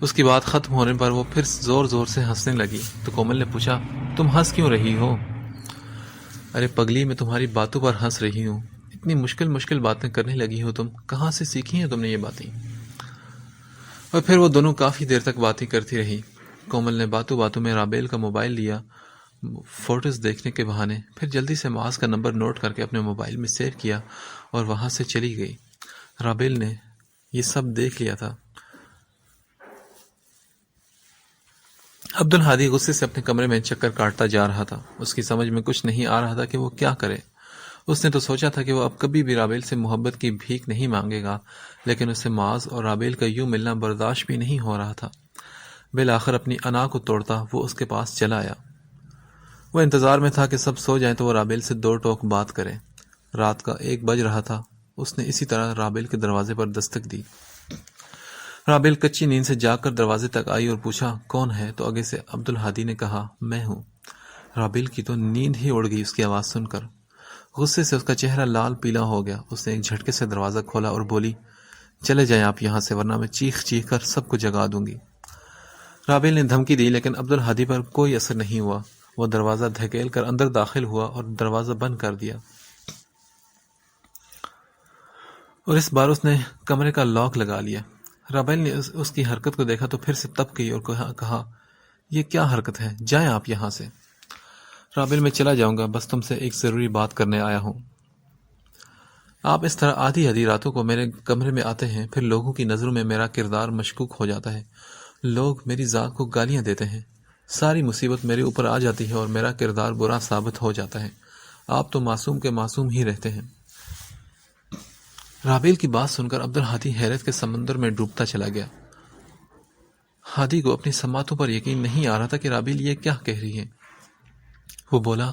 اس کی بات ختم ہونے پر وہ پھر زور زور سے ہنسنے لگی تو کومل نے پوچھا تم ہنس کیوں رہی ہو؟ ارے پگلی میں تمہاری باتوں پر ہنس رہی ہوں۔ اتنی مشکل باتیں کرنے لگی ہو تم، کہاں سے سیکھی ہیں تم نے یہ باتیں؟ اور پھر وہ دونوں کافی دیر تک باتیں کرتی رہی۔ کومل نے باتوں باتوں میں رابیل کا موبائل لیا فوٹوز دیکھنے کے بہانے، پھر جلدی سے معاذ کا نمبر نوٹ کر کے اپنے موبائل میں سیو کیا اور وہاں سے چلی گئی۔ رابیل نے یہ سب دیکھ لیا تھا۔ عبدالہادی غصے سے اپنے کمرے میں چکر کاٹتا جا رہا تھا۔ اس کی سمجھ میں کچھ نہیں آ رہا تھا کہ وہ کیا کرے۔ اس نے تو سوچا تھا کہ وہ اب کبھی بھی رابیل سے محبت کی بھیک نہیں مانگے گا، لیکن اسے معاذ اور رابیل کا یوں ملنا برداشت بھی نہیں ہو رہا تھا۔ بالآخر اپنی انا کو توڑتا وہ اس کے پاس چلا آیا۔ وہ انتظار میں تھا کہ سب سو جائیں تو وہ رابیل سے دو ٹوک بات کرے۔ رات کا 1 بج رہا تھا۔ اس نے اسی طرح رابیل کے دروازے پر دستک دی۔ رابیل کچی نیند سے جاگ کر دروازے تک آئی اور پوچھا کون ہے، تو آگے سے عبدالہادی نے کہا میں ہوں۔ رابیل کی تو نیند ہی اڑ گئی اس کی آواز سن کر۔ غصے سے اس کا چہرہ لال پیلا ہو گیا۔ اس نے ایک جھٹکے سے دروازہ کھولا اور بولی چلے جائیں آپ یہاں سے ورنہ میں چیخ کر سب کو جگا دوں گی۔ رابیل نے دھمکی دی لیکن عبدالہادی پر کوئی اثر نہیں ہوا۔ وہ دروازہ دھکیل کر اندر داخل ہوا اور دروازہ بند کر دیا، اور اس بار اس نے کمرے کا لاک لگا لیا۔ رابیل نے اس کی حرکت کو دیکھا تو پھر سے تپ گئی اور کہا یہ کیا حرکت ہے، جائیں آپ یہاں سے۔ رابیل میں چلا جاؤں گا، بس تم سے ایک ضروری بات کرنے آیا ہوں۔ آپ اس طرح آدھی راتوں کو میرے کمرے میں آتے ہیں، پھر لوگوں کی نظروں میں میرا کردار مشکوک ہو جاتا ہے، لوگ میری ذات کو گالیاں دیتے ہیں، ساری مصیبت میرے اوپر آ جاتی ہے اور میرا کردار برا ثابت ہو جاتا ہے۔ آپ تو معصوم کے معصوم ہی رہتے ہیں۔ رابیل کی بات سن کر عبدالہادی حیرت کے سمندر میں ڈوبتا چلا گیا۔ ہادی کو اپنی سماعتوں پر یقین نہیں آ رہا تھا کہ رابیل یہ کیا کہہ رہی ہے۔ وہ بولا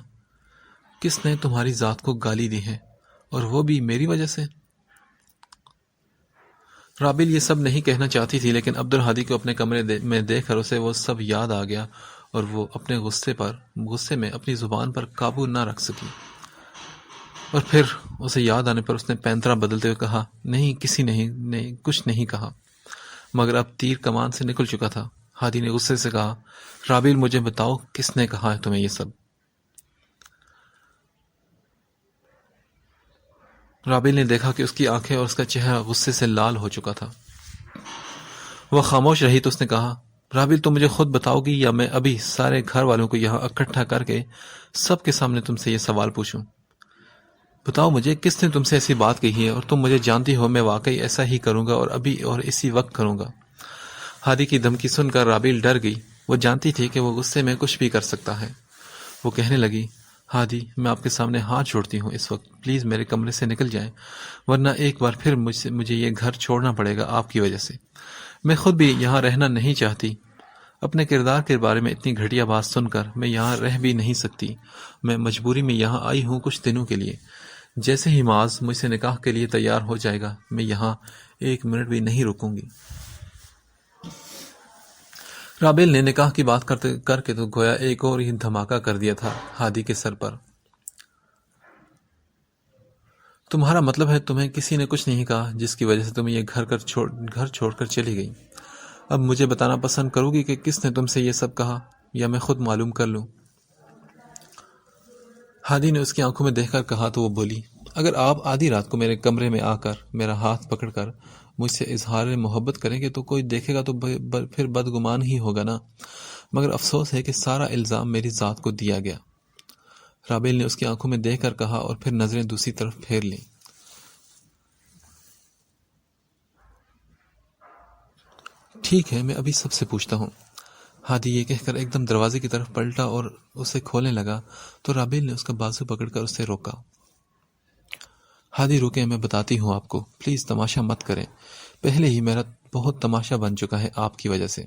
کس نے تمہاری ذات کو گالی دی ہے، اور وہ بھی میری وجہ سے؟ رابیل یہ سب نہیں کہنا چاہتی تھی، لیکن عبدالہادی کو اپنے کمرے میں دیکھ کر اسے وہ سب یاد آ گیا اور وہ اپنے غصے میں اپنی زبان پر قابو نہ رکھ سکی، اور پھر اسے یاد آنے پر اس نے پینترا بدلتے ہوئے کہا نہیں، کسی نے کچھ نہیں کہا، مگر اب تیر کمان سے نکل چکا تھا۔ ہادی نے غصے سے کہا رابیل مجھے بتاؤ کس نے کہا ہے تمہیں یہ سب؟ رابیل نے دیکھا کہ اس کی آنکھیں اور اس کا چہرہ غصے سے لال ہو چکا تھا۔ وہ خاموش رہی تو اس نے کہا رابیل تم مجھے خود بتاؤ گی یا میں ابھی سارے گھر والوں کو یہاں اکٹھا کر کے سب کے سامنے تم سے یہ سوال پوچھوں؟ بتاؤ مجھے کس نے تم سے ایسی بات کہی ہے، اور تم مجھے جانتی ہو میں واقعی ایسا ہی کروں گا اور ابھی اور اسی وقت کروں گا۔ ہادی کی دھمکی سن کر رابیل ڈر گئی۔ وہ جانتی تھی کہ وہ غصے میں کچھ بھی کر سکتا ہے۔ وہ کہنے لگی ہادی میں آپ کے سامنے ہاتھ جوڑتی ہوں، اس وقت پلیز میرے کمرے سے نکل جائیں، ورنہ ایک بار پھر مجھے یہ گھر چھوڑنا پڑے گا آپ کی وجہ سے۔ میں خود بھی یہاں رہنا نہیں چاہتی۔ اپنے کردار کے بارے میں اتنی گھٹیا بات سن کر میں یہاں رہ بھی نہیں سکتی۔ میں مجبوری میں یہاں آئی ہوں کچھ دنوں کے لیے۔ جیسے ہی معاذ مجھ سے نکاح کے لیے تیار ہو جائے گا میں یہاں 1 منٹ بھی نہیں رکوں گی۔ رابیل نے نکاح کی بات کر کے تو گویا ایک اور ہی دھماکہ کر دیا تھا ہادی کے سر پر۔ تمہارا مطلب ہے تمہیں کسی نے کچھ نہیں کہا جس کی وجہ سے تم یہ گھر چھوڑ کر چلی گئی؟ اب مجھے بتانا پسند کرو گی کہ کس نے تم سے یہ سب کہا، یا میں خود معلوم کر لوں؟ ہادی نے اس کی آنکھوں میں دیکھ کر کہا تو وہ بولی اگر آپ آدھی رات کو میرے کمرے میں آ کر میرا ہاتھ پکڑ کر مجھ سے اظہار محبت کریں گے تو کوئی دیکھے گا تو پھر بدگمان ہی ہوگا نا، مگر افسوس ہے کہ سارا الزام میری ذات کو دیا گیا۔ رابیل نے اس کی آنکھوں میں دیکھ کر کہا اور پھر نظریں دوسری طرف پھیر لیں۔ ٹھیک ہے میں ابھی سب سے پوچھتا ہوں۔ ہادی یہ کہہ کر ایک دم دروازے کی طرف پلٹا اور اسے کھولنے لگا تو رابیل نے اس کا بازو پکڑ کر اسے روکا۔ ہادی روکے، میں بتاتی ہوں آپ کو، پلیز تماشا مت کریں، پہلے ہی میرا بہت تماشا بن چکا ہے آپ کی وجہ سے۔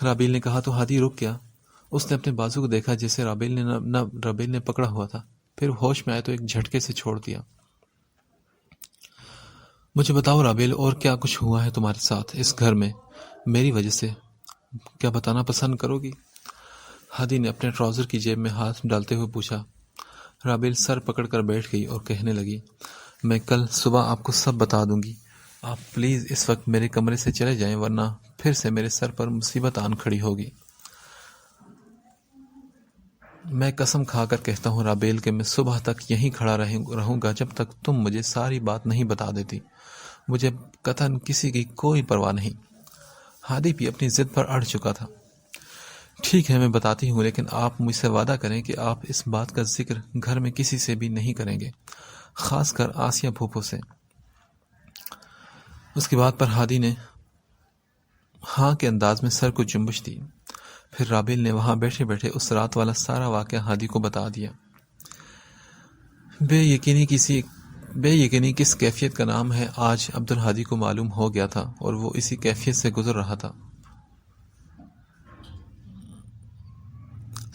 رابیل نے کہا تو ہادی رک گیا۔ اس نے اپنے بازو کو دیکھا جسے رابیل نے پکڑا ہوا تھا، پھر ہوش میں آئے تو ایک جھٹکے سے چھوڑ دیا۔ مجھے بتاؤ رابیل، اور کیا کچھ ہوا ہے تمہارے ساتھ اس گھر میں میری وجہ سے؟ کیا بتانا پسند کرو گی؟ ہادی نے اپنے ٹراؤزر کی جیب میں ہاتھ ڈالتے ہوئے پوچھا۔ رابیل سر پکڑ کر بیٹھ گئی اور کہنے لگی، میں کل صبح آپ کو سب بتا دوں گی۔ آپ پلیز اس وقت میرے کمرے سے چلے جائیں، ورنہ پھر سے میرے سر پر مصیبت آن کھڑی ہوگی۔ میں قسم کھا کر کہتا ہوں رابیل کہ میں صبح تک یہیں کھڑا رہوں گا جب تک تم مجھے ساری بات نہیں بتا دیتی۔ مجھے قطعاً کسی کی کوئی پرواہ نہیں۔ ہادی بھی اپنی ضد پر اڑ چکا تھا۔ ٹھیک ہے، میں بتاتی ہوں، لیکن آپ مجھ سے وعدہ کریں کہ آپ اس بات کا ذکر گھر میں کسی سے بھی نہیں کریں گے، خاص کر آسیہ پھوپھو سے۔ اس کی بات پر ہادی نے ہاں کے انداز میں سر کو جنبش دی۔ پھر رابیل نے وہاں بیٹھے بیٹھے اس رات والا سارا واقعہ ہادی کو بتا دیا۔ بے یقینی کس کیفیت کا نام ہے آج عبدالہادی کو معلوم ہو گیا تھا، اور وہ اسی کیفیت سے گزر رہا تھا۔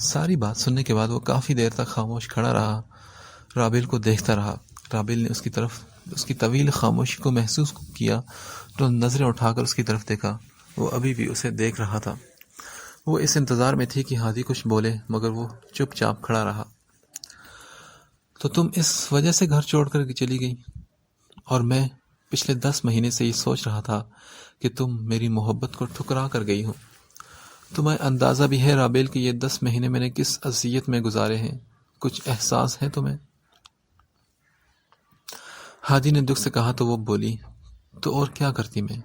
ساری بات سننے کے بعد وہ کافی دیر تک خاموش کھڑا رہا، رابیل کو دیکھتا رہا۔ رابیل نے اس کی طویل خاموشی کو محسوس کیا تو نظریں اٹھا کر اس کی طرف دیکھا۔ وہ ابھی بھی اسے دیکھ رہا تھا۔ وہ اس انتظار میں تھی کہ ہادی کچھ بولے، مگر وہ چپ چاپ کھڑا رہا۔ تو تم اس وجہ سے گھر چھوڑ کر چلی گئی؟ اور میں پچھلے 10 مہینے سے یہ سوچ رہا تھا کہ تم میری محبت کو ٹھکرا کر گئی ہو۔ تمہیں اندازہ بھی ہے رابیل کہ یہ 10 مہینے میں نے کس اذیت میں گزارے ہیں؟ کچھ احساس ہے تمہیں؟ ہادی نے دکھ سے کہا تو وہ بولی، تو اور کیا کرتی میں؟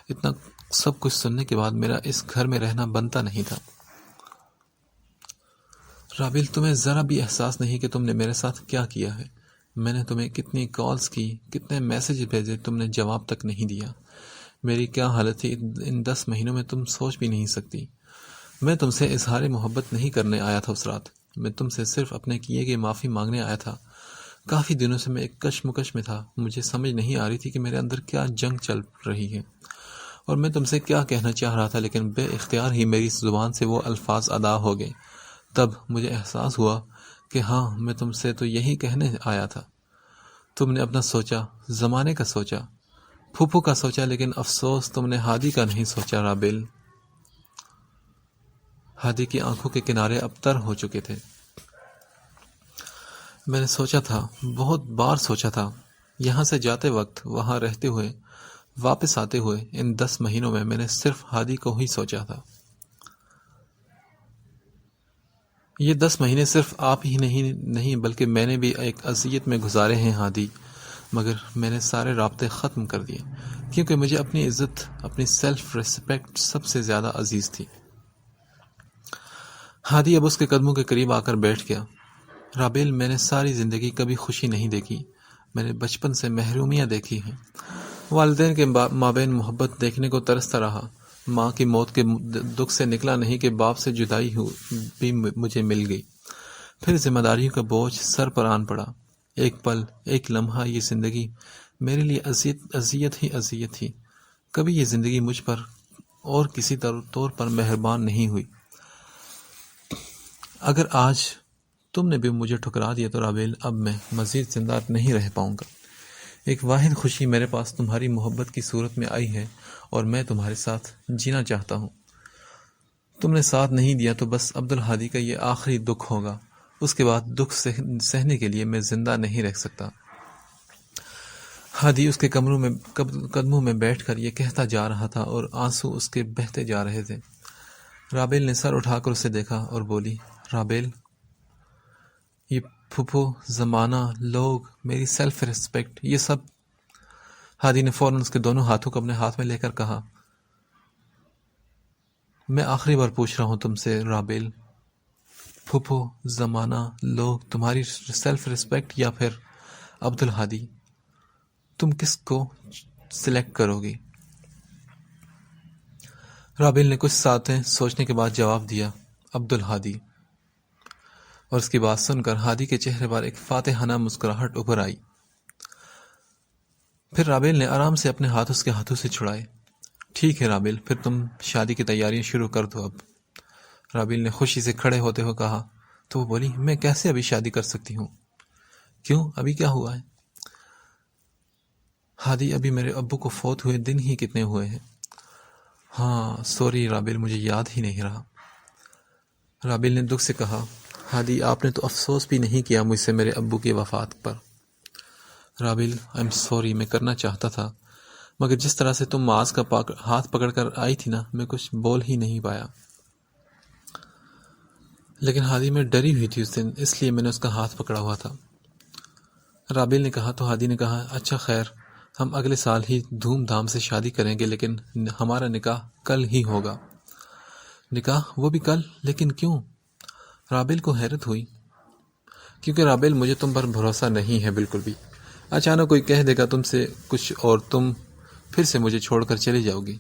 اتنا سب کچھ سننے کے بعد میرا اس گھر میں رہنا بنتا نہیں تھا۔ رابیل، تمہیں ذرا بھی احساس نہیں کہ تم نے میرے ساتھ کیا کیا ہے؟ میں نے تمہیں کتنی کالز کی، کتنے میسیج بھیجے، تم نے جواب تک نہیں دیا۔ میری کیا حالت تھی ان 10 مہینوں میں تم سوچ بھی نہیں سکتی۔ میں تم سے اظہار محبت نہیں کرنے آیا تھا اس رات، میں تم سے صرف اپنے کیے گئے معافی مانگنے آیا تھا۔ کافی دنوں سے میں ایک کشمکش میں تھا، مجھے سمجھ نہیں آ رہی تھی کہ میرے اندر کیا جنگ چل رہی ہے، اور میں تم سے کیا کہنا چاہ رہا تھا، لیکن بے اختیار ہی میری زبان سے وہ الفاظ ادا ہو گئے۔ تب مجھے احساس ہوا کہ ہاں، میں تم سے تو یہی کہنے آیا تھا۔ تم نے اپنا سوچا، زمانے کا سوچا، پھوپھو کا سوچا، لیکن افسوس تم نے ہادی کا نہیں سوچا رابیل۔ ہادی کی آنکھوں کے کنارے اب تر ہو چکے تھے۔ میں نے سوچا تھا، بہت بار سوچا تھا، یہاں سے جاتے وقت، وہاں رہتے ہوئے، واپس آتے ہوئے، ان 10 مہینوں میں نے صرف ہادی کو ہی سوچا تھا۔ یہ 10 مہینے صرف آپ ہی نہیں بلکہ میں نے بھی ایک اذیت میں گزارے ہیں ہادی، مگر میں نے سارے رابطے ختم کر دیے، کیونکہ مجھے اپنی عزت، اپنی سیلف ریسپیکٹ سب سے زیادہ عزیز تھی۔ ہادی اب اس کے قدموں کے قریب آ کر بیٹھ گیا۔ رابیل، میں نے ساری زندگی کبھی خوشی نہیں دیکھی، میں نے بچپن سے محرومیاں دیکھی ہیں۔ والدین کے مابین محبت دیکھنے کو ترستا رہا۔ ماں کی موت کے دکھ سے نکلا نہیں کہ باپ سے جدائی بھی مجھے مل گئی۔ پھر ذمہ داریوں کا بوجھ سر پر آن پڑا۔ ایک پل، ایک لمحہ، یہ زندگی میرے لیے اذیت ہی اذیت تھی۔ کبھی یہ زندگی مجھ پر اور کسی طور پر مہربان نہیں ہوئی۔ اگر آج تم نے بھی مجھے ٹھکرا دیا تو رابیل، اب میں مزید زندہ نہیں رہ پاؤں گا۔ ایک واحد خوشی میرے پاس تمہاری محبت کی صورت میں آئی ہے، اور میں تمہارے ساتھ جینا چاہتا ہوں۔ تم نے ساتھ نہیں دیا تو بس عبدالہادی کا یہ آخری دکھ ہوگا۔ اس کے بعد دکھ سہنے کے لیے میں زندہ نہیں رہ سکتا۔ ہادی اس کے قدموں میں بیٹھ کر یہ کہتا جا رہا تھا، اور آنسو اس کے بہتے جا رہے تھے۔ رابیل نے سر اٹھا کر اسے دیکھا اور بولی، رابیل، یہ پھوپھو، زمانہ، لوگ، میری سیلف ریسپیکٹ، یہ سب۔ ہادی نے فوراً اس کے دونوں ہاتھوں کو اپنے ہاتھ میں لے کر کہا، میں آخری بار پوچھ رہا ہوں تم سے رابیل، پھوپھو، زمانہ، لوگ، تمہاری سیلف ریسپیکٹ یا پھر عبدالہادی، تم کس کو سلیکٹ کرو گی؟ رابیل نے کچھ ساتیں سوچنے کے بعد جواب دیا، عبدالہادی۔ اور اس کی بات سن کر ہادی کے چہرے پر ایک فاتحانہ مسکراہٹ ابھر آئی۔ پھر رابیل نے آرام سے اپنے ہاتھ اس کے ہاتھوں سے چھڑائے۔ ٹھیک ہے رابیل، پھر تم شادی کی تیاریاں شروع کر دو اب۔ رابیل نے خوشی سے کھڑے ہوتے ہوئے کہا۔ تو وہ بولی، میں کیسے ابھی شادی کر سکتی ہوں؟ کیوں، ابھی کیا ہوا ہے؟ ہادی، ابھی میرے ابو کو فوت ہوئے دن ہی کتنے ہوئے ہیں؟ ہاں سوری رابل، مجھے یاد ہی نہیں رہا۔ رابل نے دکھ سے کہا، ہادی آپ نے تو افسوس بھی نہیں کیا مجھ سے میرے ابو کی وفات پر۔ رابل، آئی ایم سوری، میں کرنا چاہتا تھا، مگر جس طرح سے تم معاذ کا ہاتھ پکڑ کر آئی تھی نا، میں کچھ بول ہی نہیں پایا۔ لیکن ہادی میں ڈری ہوئی تھی اس دن، اس لیے میں نے اس کا ہاتھ پکڑا ہوا تھا۔ رابل نے کہا تو ہادی نے کہا، اچھا خیر، ہم اگلے سال ہی دھوم دھام سے شادی کریں گے، لیکن ہمارا نکاح کل ہی ہوگا۔ نکاح؟ وہ بھی کل؟ لیکن کیوں؟ رابل کو حیرت ہوئی۔ کیونکہ رابل، مجھے تم پر بھروسہ نہیں ہے بالکل بھی۔ اچانک کوئی کہہ دے گا تم سے کچھ اور تم پھر سے مجھے چھوڑ کر چلی جاؤ گی۔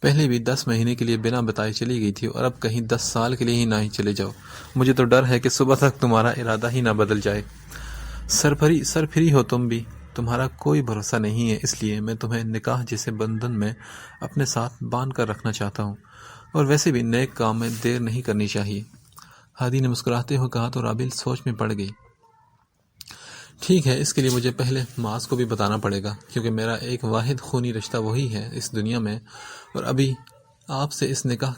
پہلے بھی 10 مہینے کے لیے بنا بتائے چلی گئی تھی، اور اب کہیں 10 سال کے لیے ہی نہ ہی چلے جاؤ۔ مجھے تو ڈر ہے کہ صبح تک تمہارا ارادہ ہی نہ بدل جائے۔ سرپھری ہو تم بھی، تمہارا کوئی بھروسہ نہیں ہے، اس لیے میں تمہیں نکاح جیسے بندھن میں اپنے ساتھ باندھ کر رکھنا چاہتا ہوں، اور ویسے بھی نیک کام میں دیر نہیں کرنی چاہیے۔ ہادی نے مسکراتے ہوئے کہا تو رابل سوچ میں پڑ گئی۔ ٹھیک ہے، اس کے لیے مجھے پہلے معاذ کو بھی بتانا پڑے گا، کیونکہ میرا ایک واحد خونی رشتہ وہی ہے اس دنیا میں، اور ابھی آپ اس نکاح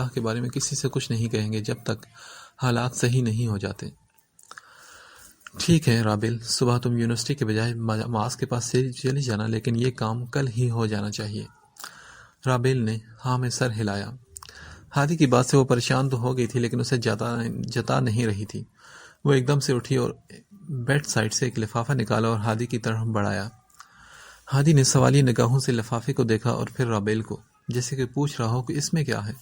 کے بارے میں کسی سے کچھ نہیں کہیں گے جب تک حالات صحیح نہیں ہو جاتے۔ ٹھیک ہے رابل، صبح تم یونیورسٹی کے بجائے معاذ کے پاس چلی جانا، لیکن یہ کام کل ہی ہو جانا چاہیے۔ رابل نے ہاں میں سر ہلایا۔ ہادی کی بات سے وہ پریشان تو ہو گئی تھی، لیکن اسے جتا نہیں رہی تھی۔ وہ ایک دم سے اٹھی اور بیڈ سائڈ سے ایک لفافہ نکالا اور ہادی کی طرف بڑھایا۔ ہادی نے سوالیہ نگاہوں سے لفافے کو دیکھا اور پھر رابل کو، جیسے کہ پوچھ رہا ہو کہ اس میں کیا ہے۔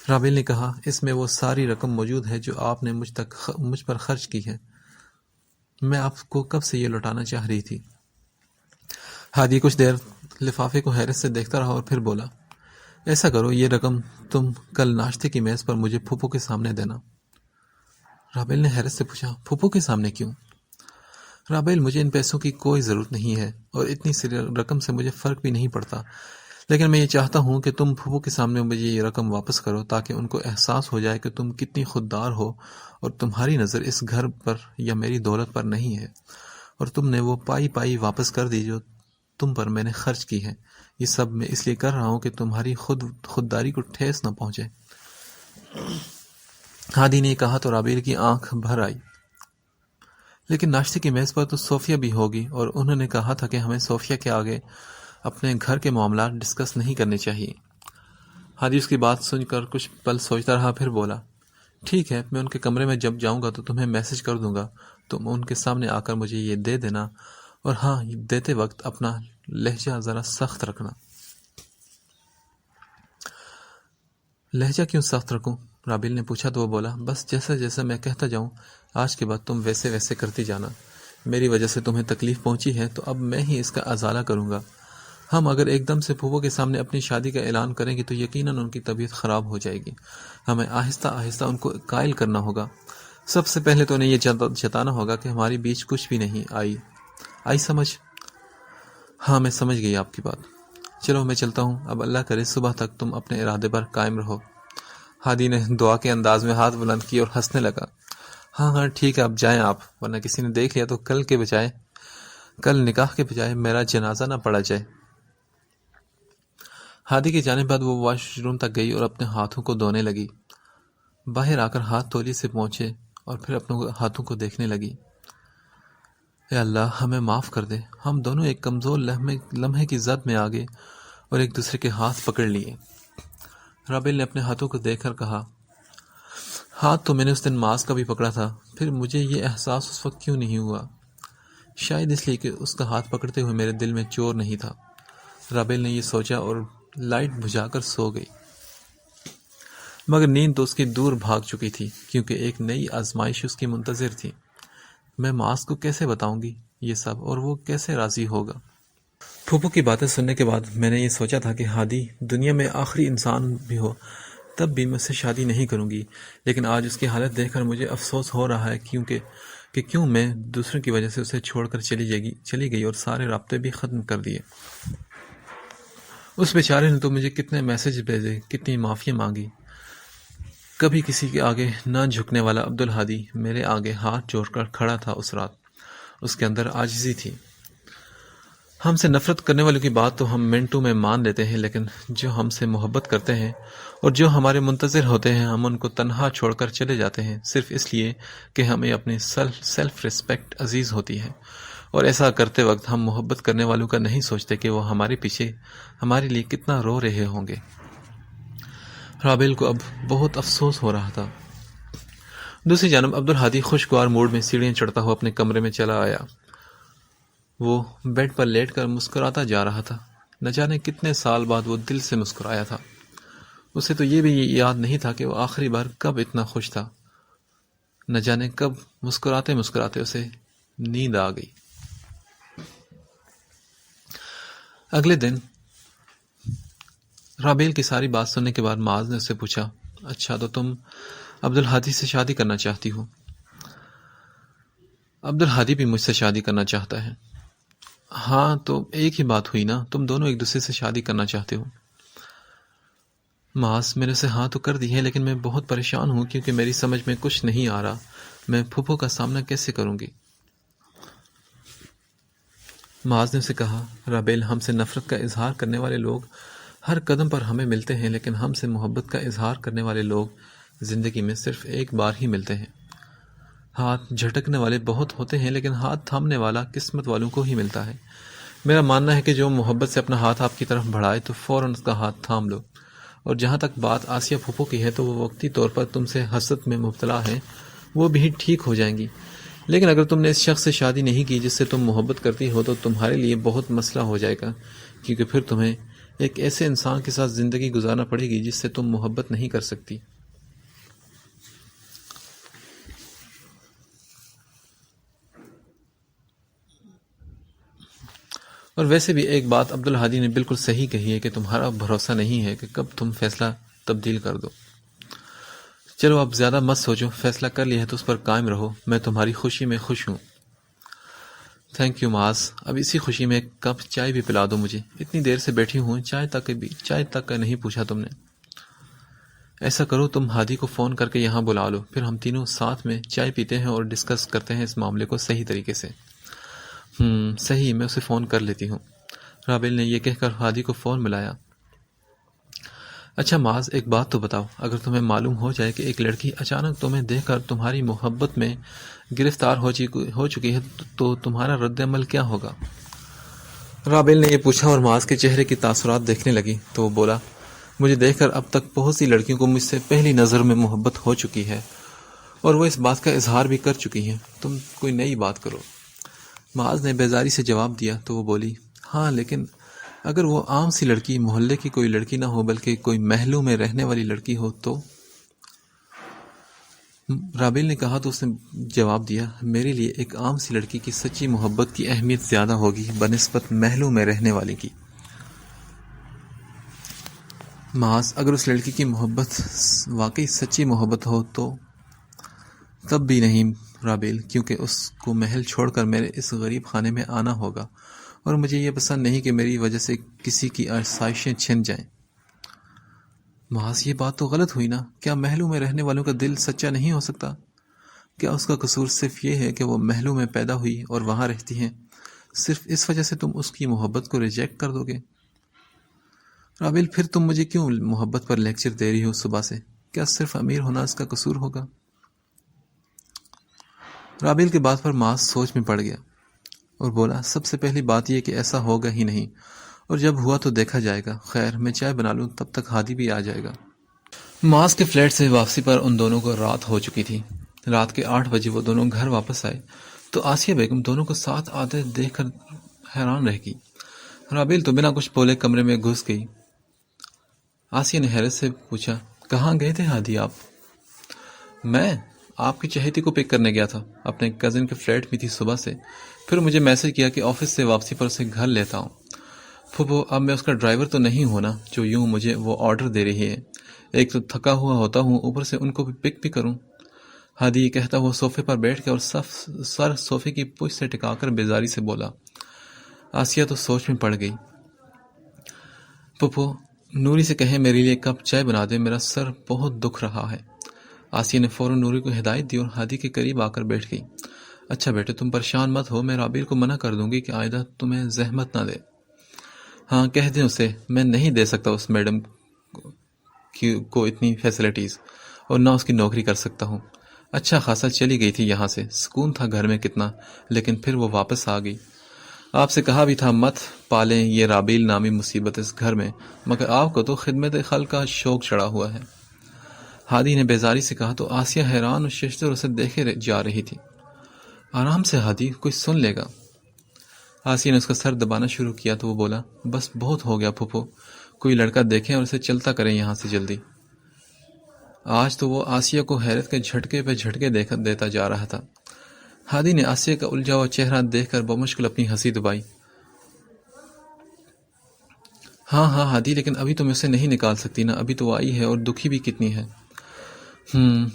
رابل نے کہا، اس میں وہ ساری رقم موجود ہے جو آپ نے مجھ پر خرچ کی ہے۔ میں آپ کو کب سے یہ لوٹانا چاہ رہی تھی۔ ہادی کچھ دیر لفافے کو حیرت سے دیکھتا رہا اور پھر بولا، ایسا کرو، یہ رقم تم کل ناشتے کی میز پر مجھے پھوپھو کے سامنے دینا۔ رابل نے حیرت سے پوچھا، پھوپھو کے سامنے کیوں؟ رابل، مجھے ان پیسوں کی کوئی ضرورت نہیں ہے، اور اتنی سی رقم سے مجھے فرق بھی نہیں پڑتا، لیکن میں یہ چاہتا ہوں کہ تم پھوپھو کے سامنے مجھے یہ رقم واپس کرو، تاکہ ان کو احساس ہو جائے کہ تم کتنی خوددار ہو، اور تمہاری نظر اس گھر پر یا میری دولت پر نہیں ہے، اور تم نے وہ پائی واپس کر دی جو تم پر میں نے خرچ کی ہے۔ یہ سب میں اس لیے کر رہا ہوں کہ تمہاری خودداری کو ٹھیس نہ پہنچے۔ ہادی نے کہا تو رابل کی آنکھ بھر آئی۔ لیکن ناشتے کی میز پر تو صوفیہ بھی ہوگی، اور انہوں نے کہا تھا کہ ہمیں صوفیہ کے آگے اپنے گھر کے معاملات ڈسکس نہیں کرنے چاہیے۔ ہادی اس کی بات سن کر کچھ پل سوچتا رہا، پھر بولا، ٹھیک ہے، میں ان کے کمرے میں جب جاؤں گا تو تمہیں میسج کر دوں گا، تم ان کے سامنے آ کر مجھے یہ دے دینا، اور ہاں، دیتے وقت اپنا لہجہ ذرا سخت رکھنا۔ لہجہ کیوں سخت رکھوں؟ رابل نے پوچھا تو وہ بولا، بس جیسا جیسا میں کہتا جاؤں، آج کے بعد تم ویسے ویسے کرتی جانا۔ میری وجہ سے تمہیں تکلیف پہنچی ہے تو اب میں ہی اس کا ازالہ کروں گا۔ ہم اگر ایک دم سے پھوپھو کے سامنے اپنی شادی کا اعلان کریں گے تو یقیناً ان کی طبیعت خراب ہو جائے گی۔ ہمیں آہستہ آہستہ ان کو قائل کرنا ہوگا۔ سب سے پہلے تو انہیں یہ جتانا ہوگا کہ ہماری بیچ کچھ بھی نہیں آئی سمجھ؟ ہاں میں سمجھ گئی آپ کی بات۔ چلو میں چلتا ہوں، اب اللہ کرے صبح تک تم اپنے ارادے پر قائم رہو۔ ہادی نے دعا کے انداز میں ہاتھ بلند کیے اور ہنسنے لگا۔ ہاں ٹھیک ہے، اب جائیں آپ، ورنہ کسی نے دیکھ لیا تو کل نکاح کے بجائے میرا جنازہ نہ پڑا جائے۔ ہادی کے جانے بعد وہ واش روم تک گئی اور اپنے ہاتھوں کو دھونے لگی۔ باہر آ کر ہاتھ تولیے سے پہنچے اور پھر اپنے ہاتھوں کو دیکھنے لگی۔ اے اللہ، ہمیں معاف کر دے، ہم دونوں ایک کمزور لمحے کی زد میں آ گئے اور ایک دوسرے کے ہاتھ پکڑ لیے۔ رابل نے اپنے ہاتھوں کو دیکھ کر کہا، ہاتھ تو میں نے اس دن معاذ کا بھی پکڑا تھا، پھر مجھے یہ احساس اس وقت کیوں نہیں ہوا؟ شاید اس لیے کہ اس کا ہاتھ پکڑتے ہوئے میرے دل میں چور نہیں تھا۔ رابل نے یہ سوچا اور لائٹ بجھا کر سو گئی۔ مگر نیند تو اس کی دور بھاگ چکی تھی، کیونکہ ایک نئی آزمائش اس کی منتظر تھی۔ میں معاذ کو کیسے بتاؤں گی یہ سب، اور وہ کیسے راضی ہوگا؟ پھوپھو کی باتیں سننے کے بعد میں نے یہ سوچا تھا کہ ہادی دنیا میں آخری انسان بھی ہو تب بھی میں اس سے شادی نہیں کروں گی، لیکن آج اس کی حالت دیکھ کر مجھے افسوس ہو رہا ہے کہ کیوں میں دوسروں کی وجہ سے اسے چھوڑ کر چلی گئی اور سارے رابطے بھی ختم کر دیے۔ اس بیچارے نے تو مجھے کتنے میسج بھیجے، کتنی معافی مانگی۔ کبھی کسی کے آگے نہ جھکنے والا عبدالہادی میرے آگے ہاتھ جوڑ کر کھڑا تھا۔ اس رات اس کے اندر عاجزی تھی۔ ہم سے نفرت کرنے والوں کی بات تو ہم منٹوں میں مان لیتے ہیں، لیکن جو ہم سے محبت کرتے ہیں اور جو ہمارے منتظر ہوتے ہیں، ہم ان کو تنہا چھوڑ کر چلے جاتے ہیں صرف اس لیے کہ ہمیں اپنی سیلف ریسپیکٹ عزیز ہوتی ہے، اور ایسا کرتے وقت ہم محبت کرنے والوں کا نہیں سوچتے کہ وہ ہمارے پیچھے ہمارے لیے کتنا رو رہے ہوں گے۔ رابل کو اب بہت افسوس ہو رہا تھا۔ دوسری جانب عبدالہادی خوشگوار موڈ میں سیڑھیاں چڑھتا ہوا اپنے کمرے میں چلا آیا۔ وہ بیڈ پر لیٹ کر مسکراتا جا رہا تھا۔ نہ جانے کتنے سال بعد وہ دل سے مسکرایا تھا۔ اسے تو یہ بھی یاد نہیں تھا کہ وہ آخری بار کب اتنا خوش تھا۔ نہ جانے کب مسکراتے مسکراتے اسے نیند آ گئی۔ اگلے دن رابیل کی ساری بات سننے کے بعد معاذ نے اسے پوچھا، اچھا تو تم عبدالہادی سے شادی کرنا چاہتی ہو؟ عبدالہادی بھی مجھ سے شادی کرنا چاہتا ہے۔ ہاں تو ایک ہی بات ہوئی نا، تم دونوں ایک دوسرے سے شادی کرنا چاہتے ہو۔ معاذ، میں نے اسے ہاں تو کر دی ہے، لیکن میں بہت پریشان ہوں کیونکہ میری سمجھ میں کچھ نہیں آ رہا، میں پھپھو کا سامنا کیسے کروں گی؟ معاذ نے اسے کہا، رابیل، ہم سے نفرت کا اظہار کرنے والے لوگ ہر قدم پر ہمیں ملتے ہیں، لیکن ہم سے محبت کا اظہار کرنے والے لوگ زندگی میں صرف ایک بار ہی ملتے ہیں۔ ہاتھ جھٹکنے والے بہت ہوتے ہیں، لیکن ہاتھ تھامنے والا قسمت والوں کو ہی ملتا ہے۔ میرا ماننا ہے کہ جو محبت سے اپنا ہاتھ آپ کی طرف بڑھائے تو فوراً اس کا ہاتھ تھام لو، اور جہاں تک بات آسیہ پھوپھو کی ہے تو وہ وقتی طور پر تم سے حسد میں مبتلا ہیں، وہ بھی ٹھیک ہو جائیں گی، لیکن اگر تم نے اس شخص سے شادی نہیں کی جس سے تم محبت کرتی ہو تو تمہارے لیے بہت مسئلہ ہو جائے گا، کیونکہ پھر تمہیں ایک ایسے انسان کے ساتھ زندگی گزارنا پڑے گی جس سے تم محبت نہیں کر سکتی۔ اور ویسے بھی ایک بات عبدالہادی نے بالکل صحیح کہی ہے کہ تمہارا بھروسہ نہیں ہے کہ کب تم فیصلہ تبدیل کر دو۔ چلو اب زیادہ مت سوچو، فیصلہ کر لیا ہے تو اس پر قائم رہو، میں تمہاری خوشی میں خوش ہوں۔ تھینک یو معاذ، اب اسی خوشی میں ایک کپ چائے بھی پلا دو مجھے، اتنی دیر سے بیٹھی ہوں، چائے تک کا نہیں پوچھا تم نے۔ ایسا کرو، تم ہادی کو فون کر کے یہاں بلا لو، پھر ہم تینوں ساتھ میں چائے پیتے ہیں اور ڈسکس کرتے ہیں اس معاملے کو صحیح طریقے سے۔ صحیح، میں اسے فون کر لیتی ہوں۔ رابل نے یہ کہہ کر ہادی کو فون ملایا۔ اچھا معاذ، ایک بات تو بتاؤ، اگر تمہیں معلوم ہو جائے کہ ایک لڑکی اچانک تمہیں دیکھ کر تمہاری محبت میں گرفتار ہو چکی ہے تو تمہارا رد عمل کیا ہوگا؟ رابل نے یہ پوچھا اور معاذ کے چہرے کی تاثرات دیکھنے لگی تو وہ بولا، مجھے دیکھ کر اب تک بہت سی لڑکیوں کو مجھ سے پہلی نظر میں محبت ہو چکی ہے اور وہ اس بات کا اظہار بھی کر چکی ہیں، تم کوئی نئی بات کرو۔ معاذ نے بیزاری سے جواب دیا تو وہ بولی، ہاں لیکن اگر وہ عام سی لڑکی، محلے کی کوئی لڑکی نہ ہو بلکہ کوئی محلوں میں رہنے والی لڑکی ہو تو؟ رابل نے کہا تو اس نے جواب دیا، میرے لیے ایک عام سی لڑکی کی سچی محبت کی اہمیت زیادہ ہوگی بنسبت محلوں میں رہنے والی کی۔ معاذ، اگر اس لڑکی کی محبت واقعی سچی محبت ہو تو؟ تب بھی نہیں رابل، کیونکہ اس کو محل چھوڑ کر میرے اس غریب خانے میں آنا ہوگا، اور مجھے یہ پسند نہیں کہ میری وجہ سے کسی کی آسائشیں چھن جائیں۔ معاذ، یہ بات تو غلط ہوئی نا، کیا محلوں میں رہنے والوں کا دل سچا نہیں ہو سکتا؟ کیا اس کا قصور صرف یہ ہے کہ وہ محلوں میں پیدا ہوئی اور وہاں رہتی ہیں، صرف اس وجہ سے تم اس کی محبت کو ریجیکٹ کر دو گے؟ رابل، پھر تم مجھے کیوں محبت پر لیکچر دے رہی ہو صبح سے؟ کیا صرف امیر ہونا اس کا قصور ہوگا؟ رابل کی بات پر معاذ سوچ میں پڑ گیا اور بولا، سب سے پہلی بات یہ کہ ایسا ہوگا ہی نہیں، اور جب ہوا تو دیکھا جائے گا، خیر میں چائے بنا لوں، تب تک ہادی بھی آ جائے گا۔ معاذ کے فلیٹ سے واپسی پر ان دونوں کو رات ہو چکی تھی۔ رات کے 8 بجے وہ دونوں گھر واپس آئے تو آسیہ بیگم دونوں کو ساتھ آتے دیکھ کر حیران رہ گئی۔ رابل تو بنا کچھ بولے کمرے میں گھس گئی۔ آسیہ نے حیرت سے پوچھا، کہاں گئے تھے ہادی آپ؟ میں آپ کی چہیتی کو پک کرنے گیا تھا، اپنے کزن کے فلیٹ میں تھی صبح سے، پھر مجھے میسج کیا کہ آفس سے واپسی پر اسے گھر لیتا ہوں۔ پھوپھو، اب میں اس کا ڈرائیور تو نہیں ہونا جو یوں مجھے وہ آرڈر دے رہی ہے، ایک تو تھکا ہوا ہوتا ہوں، اوپر سے ان کو بھی پک بھی کروں۔ ہادی یہ کہتا وہ صوفے پر بیٹھ کے اور سر صوفے کی پشت سے ٹکا کر بیزاری سے بولا۔ آسیہ تو سوچ میں پڑ گئی۔ پھوپھو، نوری سے کہیں میرے لیے کپ چائے بنا دے، میرا سر بہت دکھ رہا ہے۔ آسیہ نے فوراً نوری کو ہدایت دی اور ہادی کے قریب آ کر بیٹھ گئی۔ اچھا بیٹے تم پریشان مت ہو، میں رابیل کو منع کر دوں گی کہ آئندہ تمہیں زحمت نہ دے۔ ہاں کہہ دیں اسے، میں نہیں دے سکتا اس میڈم کو اتنی فیسلٹیز، اور نہ اس کی نوکری کر سکتا ہوں۔ اچھا خاصا چلی گئی تھی یہاں سے، سکون تھا گھر میں کتنا، لیکن پھر وہ واپس آ گئی۔ آپ سے کہا بھی تھا مت پالیں یہ رابیل نامی مصیبت اس گھر میں، مگر آپ کو تو خدمت خلق کا شوق چڑھا ہوا ہے۔ ہادی نے بیزاری سے کہا تو آسیہ حیران اور ششدر اسے دیکھے جا رہی تھی۔ آرام سے ہادی، کوئی سن لے گا۔ آسیہ نے اس کا سر دبانا شروع کیا تو وہ بولا، بس بہت ہو گیا پھوپھو، کوئی لڑکا دیکھیں اور اسے چلتا کریں یہاں سے جلدی۔ آج تو وہ آسیہ کو حیرت کے جھٹکے پہ جھٹکے دیتا جا رہا تھا۔ ہادی نے آسیہ کا الجھا ہوا چہرہ دیکھ کر بمشکل اپنی ہنسی دبائی۔ ہاں ہاں ہادی، لیکن ابھی تم اسے نہیں نکال سکتی نا، ابھی تو آئی ہے اور دکھی بھی کتنی ہے۔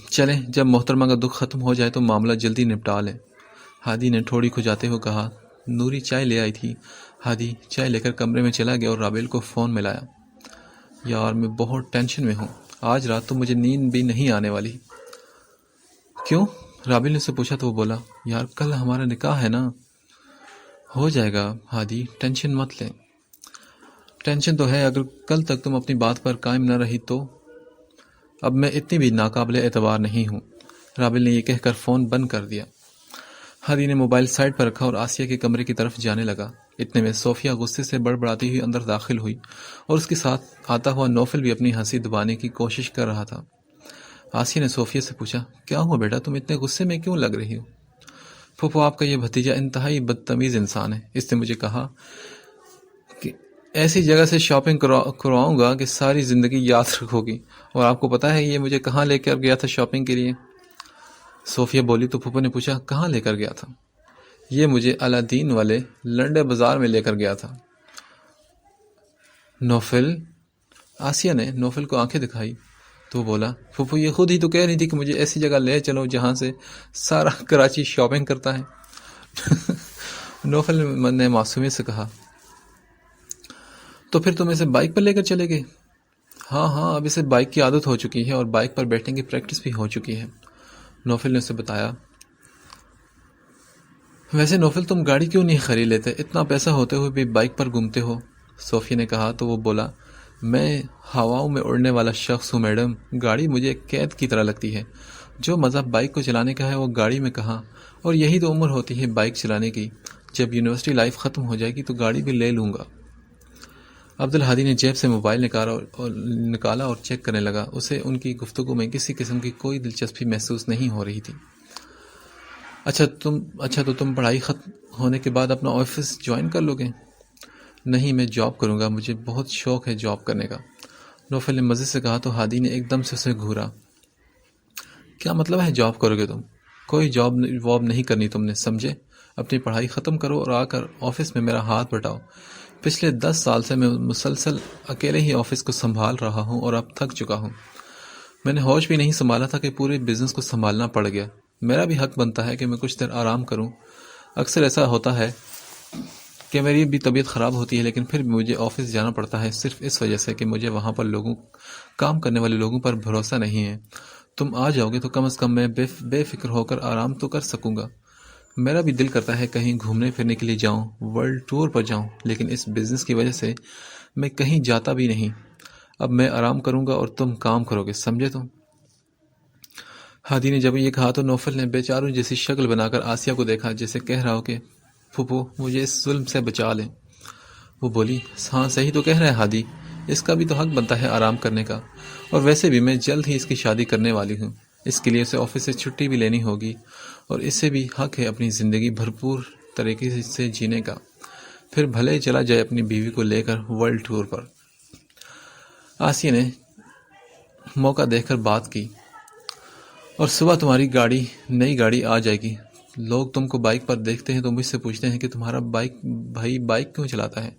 چلیں، جب محترمہ کا دکھ ختم ہو جائے تو معاملہ جلدی نپٹا لیں۔ ہادی نے ٹھوڑی کھجاتے ہوئے کہا۔ نوری چائے لے آئی تھی۔ ہادی چائے لے کر کمرے میں چلا گیا اور رابیل کو فون ملایا۔ یار میں بہت ٹینشن میں ہوں، آج رات تو مجھے نیند بھی نہیں آنے والی۔ کیوں؟ رابیل نے اسے پوچھا تو وہ بولا، یار کل ہمارا نکاح ہے نا۔ ہو جائے گا ہادی، ٹینشن مت لیں۔ ٹینشن تو ہے، اگر کل تک تم اپنی بات پر قائم نہ رہی تو۔ اب میں اتنی بھی ناقابل اعتبار نہیں ہوں۔ رابیل نے یہ کہہ کر فون بند کر دیا۔ ہادی نے موبائل سائڈ پر رکھا اور آسیہ کے کمرے کی طرف جانے لگا۔ اتنے میں صوفیہ غصے سے بڑبڑاتی ہوئی اندر داخل ہوئی اور اس کے ساتھ آتا ہوا نوفل بھی اپنی ہنسی دبانے کی کوشش کر رہا تھا۔ آسیہ نے صوفیہ سے پوچھا، کیا ہوا بیٹا، تم اتنے غصے میں کیوں لگ رہی ہو؟ پھوپھو آپ کا یہ بھتیجا انتہائی بدتمیز انسان ہے، اس نے مجھے کہا کہ ایسی جگہ سے شاپنگ کرواؤں گا کہ ساری زندگی یاد رکھو گی، اور آپ کو پتا ہے یہ مجھے کہاں لے کر گیا تھا شاپنگ کے لیے؟ صوفیہ بولی تو پھوپھو نے پوچھا، کہاں لے کر گیا تھا؟ یہ مجھے الادین والے لنڈے بازار میں لے کر گیا تھا۔ نوفل؟ آسیہ نے نوفل کو آنکھیں دکھائی تو وہ بولا، پھوپھو یہ خود ہی تو کہہ رہی تھی کہ مجھے ایسی جگہ لے چلو جہاں سے سارا کراچی شاپنگ کرتا ہے۔ نوفل نے معصومیت سے کہا، تو پھر تم اسے بائک پر لے کر چلے گئے؟ ہاں اب اسے بائک کی عادت ہو چکی ہے اور بائک پر بیٹھنے کی پریکٹس بھی ہو چکی ہے، نوفل نے اسے بتایا۔ ویسے نوفل تم گاڑی کیوں نہیں خرید لیتے، اتنا پیسہ ہوتے ہوئے بھی بائک پر گھومتے ہو؟ صوفیہ نے کہا تو وہ بولا، میں ہواؤں میں اڑنے والا شخص ہوں میڈم، گاڑی مجھے قید کی طرح لگتی ہے، جو مزہ بائک کو چلانے کا ہے وہ گاڑی میں کہاں، اور یہی تو عمر ہوتی ہے بائک چلانے کی، جب یونیورسٹی لائف ختم ہو جائے گی تو گاڑی بھی لے لوں گا۔ عبدالہادی نے جیب سے موبائل نکالا اور چیک کرنے لگا، اسے ان کی گفتگو میں کسی قسم کی کوئی دلچسپی محسوس نہیں ہو رہی تھی۔ اچھا تو تم پڑھائی ختم ہونے کے بعد اپنا آفس جوائن کر لو گے؟ نہیں، میں جاب کروں گا، مجھے بہت شوق ہے جاب کرنے کا، نوفل نے مزے سے کہا تو ہادی نے ایک دم سے اسے گھورا۔ کیا مطلب ہے جاب کرو گے تم؟ کوئی جاب واب نہیں کرنی تم نے، سمجھے؟ اپنی پڑھائی ختم کرو اور آ کر آفس میں میرا ہاتھ بٹاؤ۔ پچھلے 10 سال سے میں مسلسل اکیلے ہی آفس کو سنبھال رہا ہوں اور اب تھک چکا ہوں۔ میں نے ہوش بھی نہیں سنبھالا تھا کہ پورے بزنس کو سنبھالنا پڑ گیا۔ میرا بھی حق بنتا ہے کہ میں کچھ دیر آرام کروں۔ اکثر ایسا ہوتا ہے کہ میری بھی طبیعت خراب ہوتی ہے، لیکن پھر بھی مجھے آفس جانا پڑتا ہے، صرف اس وجہ سے کہ مجھے وہاں پر کام کرنے والے لوگوں پر بھروسہ نہیں ہے۔ تم آ جاؤ گے تو کم از کم میں بے فکر ہو کر آرام تو کر سکوں گا۔ میرا بھی دل کرتا ہے کہیں گھومنے پھرنے کے لیے جاؤں، ورلڈ ٹور پر جاؤں، لیکن اس بزنس کی وجہ سے میں کہیں جاتا بھی نہیں۔ اب میں آرام کروں گا اور تم کام کرو گے، سمجھے تم؟ ہادی نے جب یہ کہا تو نوفل نے بیچاروں جیسی شکل بنا کر آسیہ کو دیکھا، جیسے کہہ رہا ہو کہ پھوپھو مجھے اس ظلم سے بچا لیں۔ وہ بولی، ہاں صحیح تو کہہ رہا ہے ہادی، اس کا بھی تو حق بنتا ہے آرام کرنے کا، اور ویسے بھی میں جلد ہی اس کی شادی کرنے والی ہوں، اس کے لیے اسے آفس سے چھٹی بھی لینی ہوگی، اور اسے بھی حق ہے اپنی زندگی بھرپور طریقے سے جینے کا، پھر بھلے چلا جائے اپنی بیوی کو لے کر ورلڈ ٹور پر۔ آسیہ نے موقع دیکھ کر بات کی، اور صبح تمہاری نئی گاڑی آ جائے گی، لوگ تم کو بائک پر دیکھتے ہیں تو مجھ سے پوچھتے ہیں کہ تمہارا بھائی بائک کیوں چلاتا ہے؟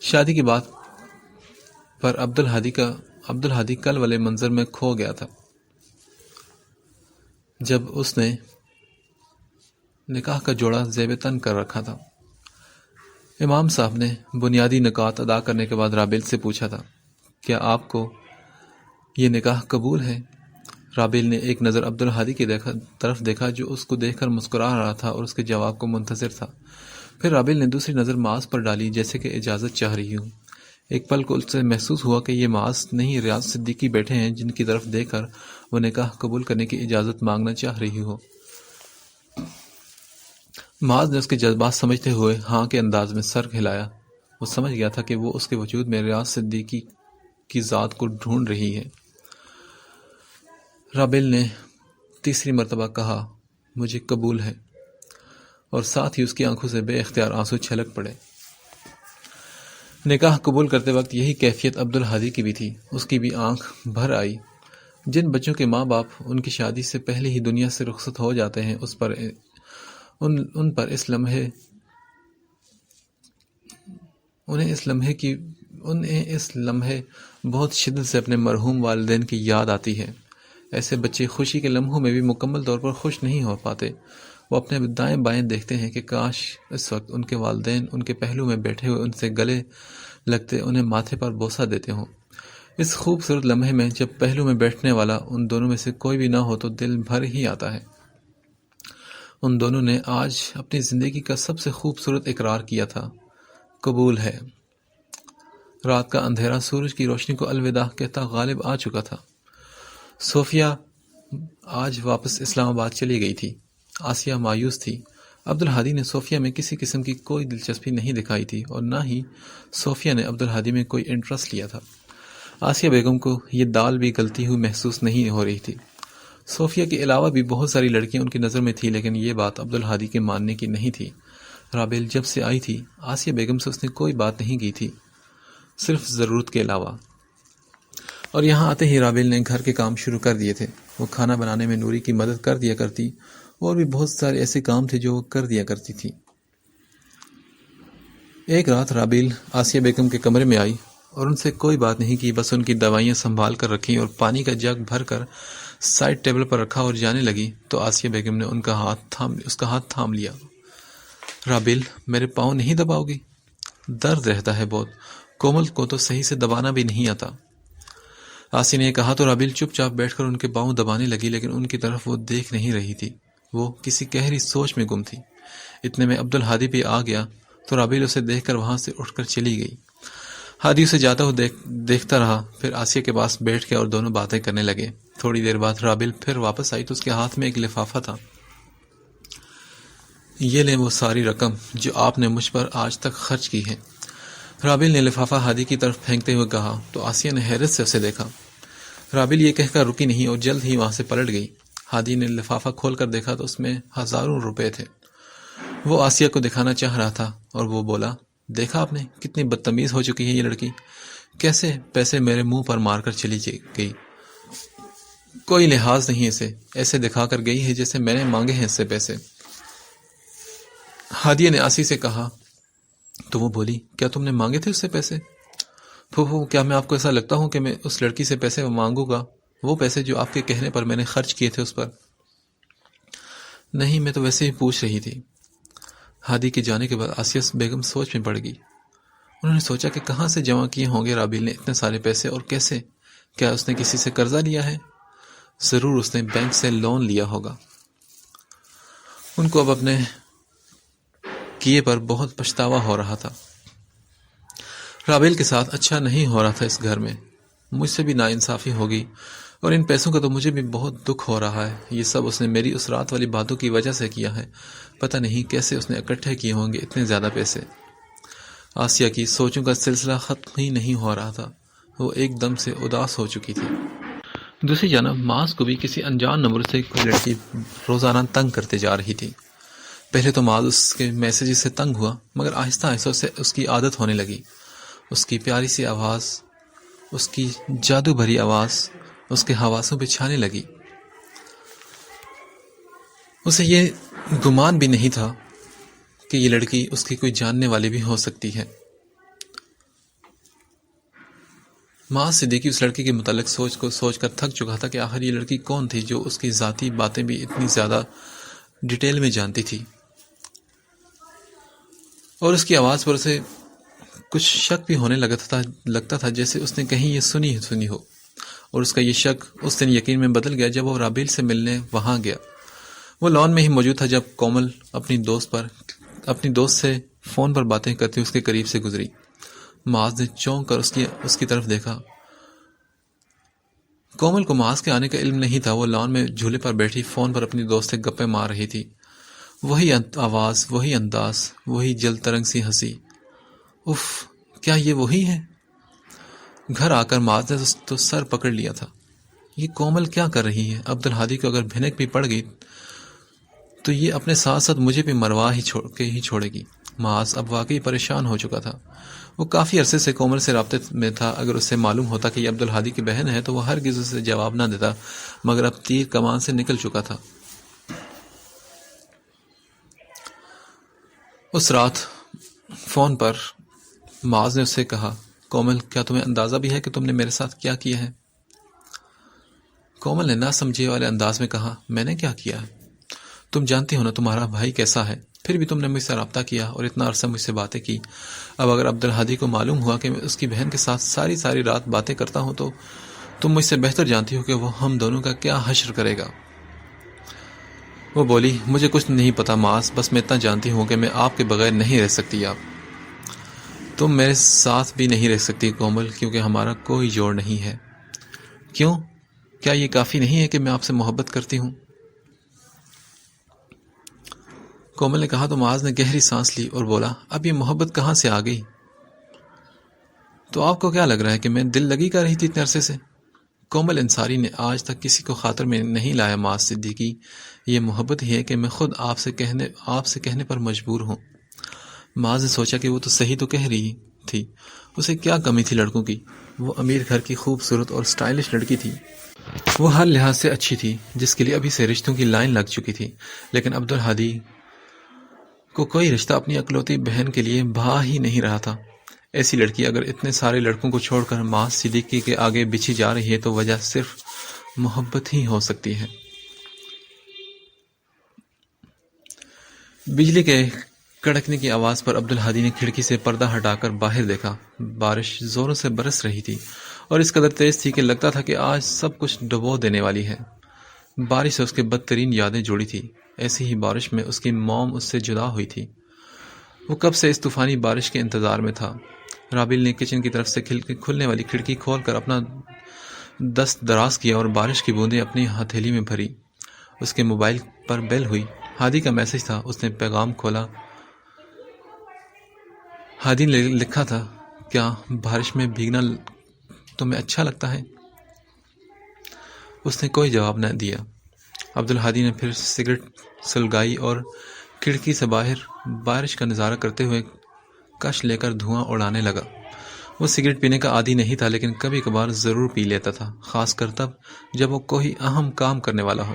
شادی کی بات پر عبدالہادی کل والے منظر میں کھو گیا تھا، جب اس نے نکاح کا جوڑا زیب تن کر رکھا تھا۔ امام صاحب نے بنیادی نکات ادا کرنے کے بعد رابیل سے پوچھا تھا، کیا آپ کو یہ نکاح قبول ہے؟ رابیل نے ایک نظر عبدالہادی کی طرف دیکھا جو اس کو دیکھ کر مسکرا رہا تھا اور اس کے جواب کو منتظر تھا۔ پھر رابیل نے دوسری نظر معاذ پر ڈالی جیسے کہ اجازت چاہ رہی ہوں۔ ایک پل کو اس سے محسوس ہوا کہ یہ معاذ نہیں ریاض صدیقی بیٹھے ہیں جن کی طرف دیکھ کر وہ نکاح قبول کرنے کی اجازت مانگنا چاہ رہی ہو۔ معاذ نے اس کے جذبات سمجھتے ہوئے ہاں کے انداز میں سر ہلایا۔ وہ سمجھ گیا تھا کہ وہ اس کے وجود میں ریاض صدیقی کی ذات کو ڈھونڈ رہی ہے۔ رابیل نے تیسری مرتبہ کہا مجھے قبول ہے، اور ساتھ ہی اس کی آنکھوں سے بے اختیار آنسو چھلک پڑے۔ نکاح قبول کرتے وقت یہی کیفیت عبدالہادی کی بھی تھی۔ اس کی بھی آنکھ بھر آئی۔ جن بچوں کے ماں باپ ان کی شادی سے پہلے ہی دنیا سے رخصت ہو جاتے ہیں انہیں اس لمحے بہت شدت سے اپنے مرحوم والدین کی یاد آتی ہے۔ ایسے بچے خوشی کے لمحوں میں بھی مکمل طور پر خوش نہیں ہو پاتے۔ وہ اپنے دائیں بائیں دیکھتے ہیں کہ کاش اس وقت ان کے والدین ان کے پہلو میں بیٹھے ہوئے ان سے گلے لگتے، انہیں ماتھے پر بوسہ دیتے ہوں۔ اس خوبصورت لمحے میں جب پہلو میں بیٹھنے والا ان دونوں میں سے کوئی بھی نہ ہو تو دل بھر ہی آتا ہے۔ ان دونوں نے آج اپنی زندگی کا سب سے خوبصورت اقرار کیا تھا، قبول ہے۔ رات کا اندھیرا سورج کی روشنی کو الوداع کہتا غالب آ چکا تھا۔ صوفیہ آج واپس اسلام آباد چلی گئی تھی۔ آسیہ مایوس تھی۔ عبدالہادی نے صوفیہ میں کسی قسم کی کوئی دلچسپی نہیں دکھائی تھی اور نہ ہی صوفیہ نے عبدالہادی میں کوئی انٹرسٹ لیا تھا۔ آسیہ بیگم کو یہ دال بھی گلتی ہوئی محسوس نہیں ہو رہی تھی۔ صوفیہ کے علاوہ بھی بہت ساری لڑکیاں ان کی نظر میں تھی، لیکن یہ بات عبدالہادی کے ماننے کی نہیں تھی۔ رابیل جب سے آئی تھی آسیہ بیگم سے اس نے کوئی بات نہیں کی تھی، صرف ضرورت کے علاوہ۔ اور یہاں آتے ہی رابیل نے گھر کے کام شروع کر دیے تھے۔ وہ کھانا بنانے میں نوری کی مدد کر دیا کرتی، اور بھی بہت سارے ایسے کام تھے جو وہ کر دیا کرتی تھی۔ ایک رات رابیل آسیہ بیگم کے کمرے میں آئی اور ان سے کوئی بات نہیں کی، بس ان کی دوائیاں سنبھال کر رکھیں اور پانی کا جگ بھر کر سائڈ ٹیبل پر رکھا اور جانے لگی تو آسیہ بیگم نے اس کا ہاتھ تھام لیا۔ رابیل میرے پاؤں نہیں دباؤ گی؟ درد رہتا ہے بہت، کومل کو تو صحیح سے دبانا بھی نہیں آتا۔ آسیہ نے کہا تو رابیل چپ چاپ بیٹھ کر ان کے پاؤں دبانے لگی، لیکن ان کی طرف وہ دیکھ نہیں رہی تھی۔ وہ کسی گہری سوچ میں گم تھی۔ اتنے میں عبدالہادی بھی آ گیا تو رابیل اسے دیکھ کر وہاں سے اٹھ کر چلی گئی۔ ہادی اسے جاتا ہوا دیکھتا رہا، پھر آسیہ کے پاس بیٹھ گیا اور دونوں باتیں کرنے لگے۔ تھوڑی دیر بعد رابیل پھر واپس آئی تو اس کے ہاتھ میں ایک لفافہ تھا۔ یہ لیں وہ ساری رقم جو آپ نے مجھ پر آج تک خرچ کی ہے۔ رابیل نے لفافہ ہادی کی طرف پھینکتے ہوئے کہا تو آسیہ نے حیرت سے اسے دیکھا۔ رابیل یہ کہہ کر رکی نہیں اور جلد ہی وہاں سے پلٹ گئی۔ ہادی نے لفافہ کھول کر دیکھا تو اس میں ہزاروں روپے تھے۔ وہ آسیہ کو دکھانا چاہ رہا تھا اور وہ بولا، دیکھا آپ نے کتنی بدتمیز ہو چکی ہے یہ لڑکی، کیسے پیسے میرے منہ پر مار کر چلی گئی، کوئی لحاظ نہیں اسے، ایسے دکھا کر گئی ہے جیسے میں نے مانگے ہیں اس سے پیسے۔ ہادیہ نے آسی سے کہا تو وہ بولی، کیا تم نے مانگے تھے اس سے پیسے؟ پھوپھو کیا میں آپ کو ایسا لگتا ہوں کہ میں اس لڑکی سے پیسے مانگوں گا؟ وہ پیسے جو آپ کے کہنے پر میں نے خرچ کیے تھے اس پر۔ نہیں، میں تو ویسے ہی پوچھ رہی تھی۔ ہادی کے جانے کے بعد آسیہ بیگم سوچ میں پڑ گئی۔ انہوں نے سوچا کہ کہاں سے جمع کیے ہوں گے رابیل نے اتنے سارے پیسے اور کیسے؟ کیا اس نے کسی سے قرضہ لیا ہے؟ ضرور اس نے بینک سے لون لیا ہوگا۔ ان کو اب اپنے کیے پر بہت پچھتاوا ہو رہا تھا۔ رابیل کے ساتھ اچھا نہیں ہو رہا تھا اس گھر میں، مجھ سے بھی ناانصافی ہوگی اور ان پیسوں کا تو مجھے بھی بہت دکھ ہو رہا ہے۔ یہ سب اس نے میری اس رات والی باتوں کی وجہ سے کیا ہے۔ پتہ نہیں کیسے اس نے اکٹھے کیے ہوں گے اتنے زیادہ پیسے۔ آسیہ کی سوچوں کا سلسلہ ختم ہی نہیں ہو رہا تھا۔ وہ ایک دم سے اداس ہو چکی تھی۔ دوسری جانب معاذ کو بھی کسی انجان نمبر سے کوئی لڑکی روزانہ تنگ کرتے جا رہی تھی۔ پہلے تو معاذ اس کے میسیجز سے تنگ ہوا، مگر آہستہ آہستہ اسے اس کی عادت ہونے لگی۔ اس کی پیاری سی آواز، اس کی جادو بھری آواز اس کے حواسوں پہ چھانے لگی۔ اسے یہ گمان بھی نہیں تھا کہ یہ لڑکی اس کی کوئی جاننے والی بھی ہو سکتی ہے۔ معاذ صدیقی اس لڑکی کے متعلق سوچ کر تھک چکا تھا کہ آخر یہ لڑکی کون تھی جو اس کی ذاتی باتیں بھی اتنی زیادہ ڈیٹیل میں جانتی تھی، اور اس کی آواز پر اسے کچھ شک بھی ہونے لگتا تھا جیسے اس نے کہیں یہ سنی ہو۔ اور اس کا یہ شک اس دن یقین میں بدل گیا جب وہ رابیل سے ملنے وہاں گیا۔ وہ لان میں ہی موجود تھا جب کومل اپنی دوست سے فون پر باتیں کرتی اس کے قریب سے گزری۔ معاذ نے چونک کر اس کی طرف دیکھا۔ کومل کو معاذ کے آنے کا علم نہیں تھا۔ وہ لان میں جھولے پر بیٹھی فون پر اپنی دوست سے گپیں مار رہی تھی۔ وہی آواز، وہی انداز، وہی جل ترنگ سی ہنسی۔ اف، کیا یہ وہی ہے؟ گھر آ کر معاذ نے تو سر پکڑ لیا تھا۔ یہ کومل کیا کر رہی ہے؟ عبدالہادی کو اگر بھنک بھی پڑ گئی تو یہ اپنے ساتھ ساتھ مجھے بھی مروا ہی چھوڑے گی۔ معاذ اب واقعی پریشان ہو چکا تھا۔ وہ کافی عرصے سے کومل سے رابطے میں تھا۔ اگر اسے معلوم ہوتا کہ یہ عبدالہادی کی بہن ہے تو وہ ہرگز اسے جواب نہ دیتا، مگر اب تیر کمان سے نکل چکا تھا۔ اس رات فون پر معاذ نے اس سے کہا، کومل، کیا تمہیں اندازہ بھی ہے کہ تم نے میرے ساتھ کیا کیا ہے؟ کومل نے نہ سمجھے والے انداز میں کہا، میں نے کیا کیا ہے؟ تم جانتی ہو نا تمہارا بھائی کیسا ہے، پھر بھی تم نے مجھ سے رابطہ کیا اور اتنا عرصہ مجھ سے باتیں کی۔ اب اگر عبدالہادی کو معلوم ہوا کہ میں اس کی بہن کے ساتھ ساری رات باتیں کرتا ہوں تو تم مجھ سے بہتر جانتی ہو کہ وہ ہم دونوں کا کیا حشر کرے گا۔ وہ بولی، مجھے کچھ نہیں پتا معاذ، بس میں اتنا جانتی ہوں کہ میں آپ کے بغیر نہیں رہ سکتی۔ تم میرے ساتھ بھی نہیں رہ سکتی کومل، کیونکہ ہمارا کوئی جوڑ نہیں ہے۔ کیوں؟ کیا یہ کافی نہیں ہے کہ میں آپ سے محبت کرتی ہوں؟ کومل نے کہا تو معاذ نے گہری سانس لی اور بولا، اب یہ محبت کہاں سے آ گئی؟ تو آپ کو کیا لگ رہا ہے کہ میں دل لگی کر رہی تھی اتنے عرصے سے؟ کومل انصاری نے آج تک کسی کو خاطر میں نہیں لایا معاذ صدیقی، یہ محبت ہی ہے کہ میں خود آپ سے کہنے پر مجبور ہوں۔ معاذ نے سوچا کہ وہ تو صحیح تو کہہ رہی تھی، اسے کیا کمی تھی لڑکوں کی؟ وہ امیر گھر کی خوبصورت اور سٹائلش لڑکی تھی، وہ ہر لحاظ سے اچھی تھی، جس کے لیے ابھی سے رشتوں کی لائن لگ چکی تھی، لیکن عبدالہادی کو کوئی رشتہ اپنی اکلوتی بہن کے لیے بھا ہی نہیں رہا تھا۔ ایسی لڑکی اگر اتنے سارے لڑکوں کو چھوڑ کر معاذ صدیقی کے آگے بچھی جا رہی ہے تو وجہ صرف محبت ہی ہو سکتی ہے۔ بجلی کے کڑکنے کی آواز پر عبدالہادی نے کھڑکی سے پردہ ہٹا کر باہر دیکھا۔ بارش زوروں سے برس رہی تھی اور اس قدر تیز تھی کہ لگتا تھا کہ آج سب کچھ ڈبو دینے والی ہے۔ بارش سے اس کے بدترین یادیں جوڑی تھی۔ ایسی ہی بارش میں اس کی موم اس سے جدا ہوئی تھی۔ وہ کب سے اس طوفانی بارش کے انتظار میں تھا۔ رابیل نے کچن کی طرف سے کھلنے والی کھڑکی کھول کر اپنا دست دراز کیا اور بارش کی بوندیں اپنی ہتھیلی میں بھری۔ اس کے موبائل پر بیل ہوئی۔ ہادی کا میسج تھا۔ اس نے پیغام کھولا۔ ہادی نے لکھا تھا، کیا بارش میں بھیگنا تمہیں اچھا لگتا ہے؟ اس نے کوئی جواب نہ دیا۔ عبدالہادی نے پھر سگریٹ سلگائی اور کھڑکی سے باہر بارش کا نظارہ کرتے ہوئے کش لے کر دھواں اڑانے لگا۔ وہ سگریٹ پینے کا عادی نہیں تھا، لیکن کبھی کبھار ضرور پی لیتا تھا، خاص کر تب جب وہ کوئی اہم کام کرنے والا ہو۔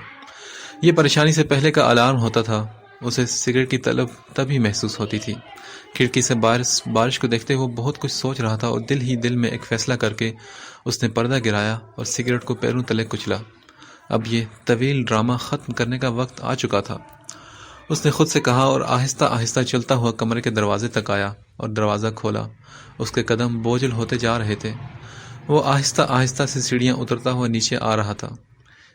یہ پریشانی سے پہلے کا الارم ہوتا تھا۔ اسے سگریٹ کی طلب تبھی محسوس ہوتی تھی۔ کھڑکی سے بارش کو دیکھتے ہوئے بہت کچھ سوچ رہا تھا اور دل ہی دل میں ایک فیصلہ کر کے اس نے پردہ گرایا اور سگریٹ کو پیروں تلے کچلا۔ اب یہ طویل ڈرامہ ختم کرنے کا وقت آ چکا تھا، اس نے خود سے کہا، اور آہستہ آہستہ چلتا ہوا کمرے کے دروازے تک آیا اور دروازہ کھولا۔ اس کے قدم بوجھل ہوتے جا رہے تھے۔ وہ آہستہ آہستہ سے سیڑھیاں اترتا ہوا نیچے آ رہا تھا۔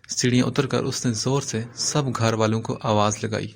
سیڑھیاں اتر کر اس نے زور سے سب گھر والوں کو آواز لگائی۔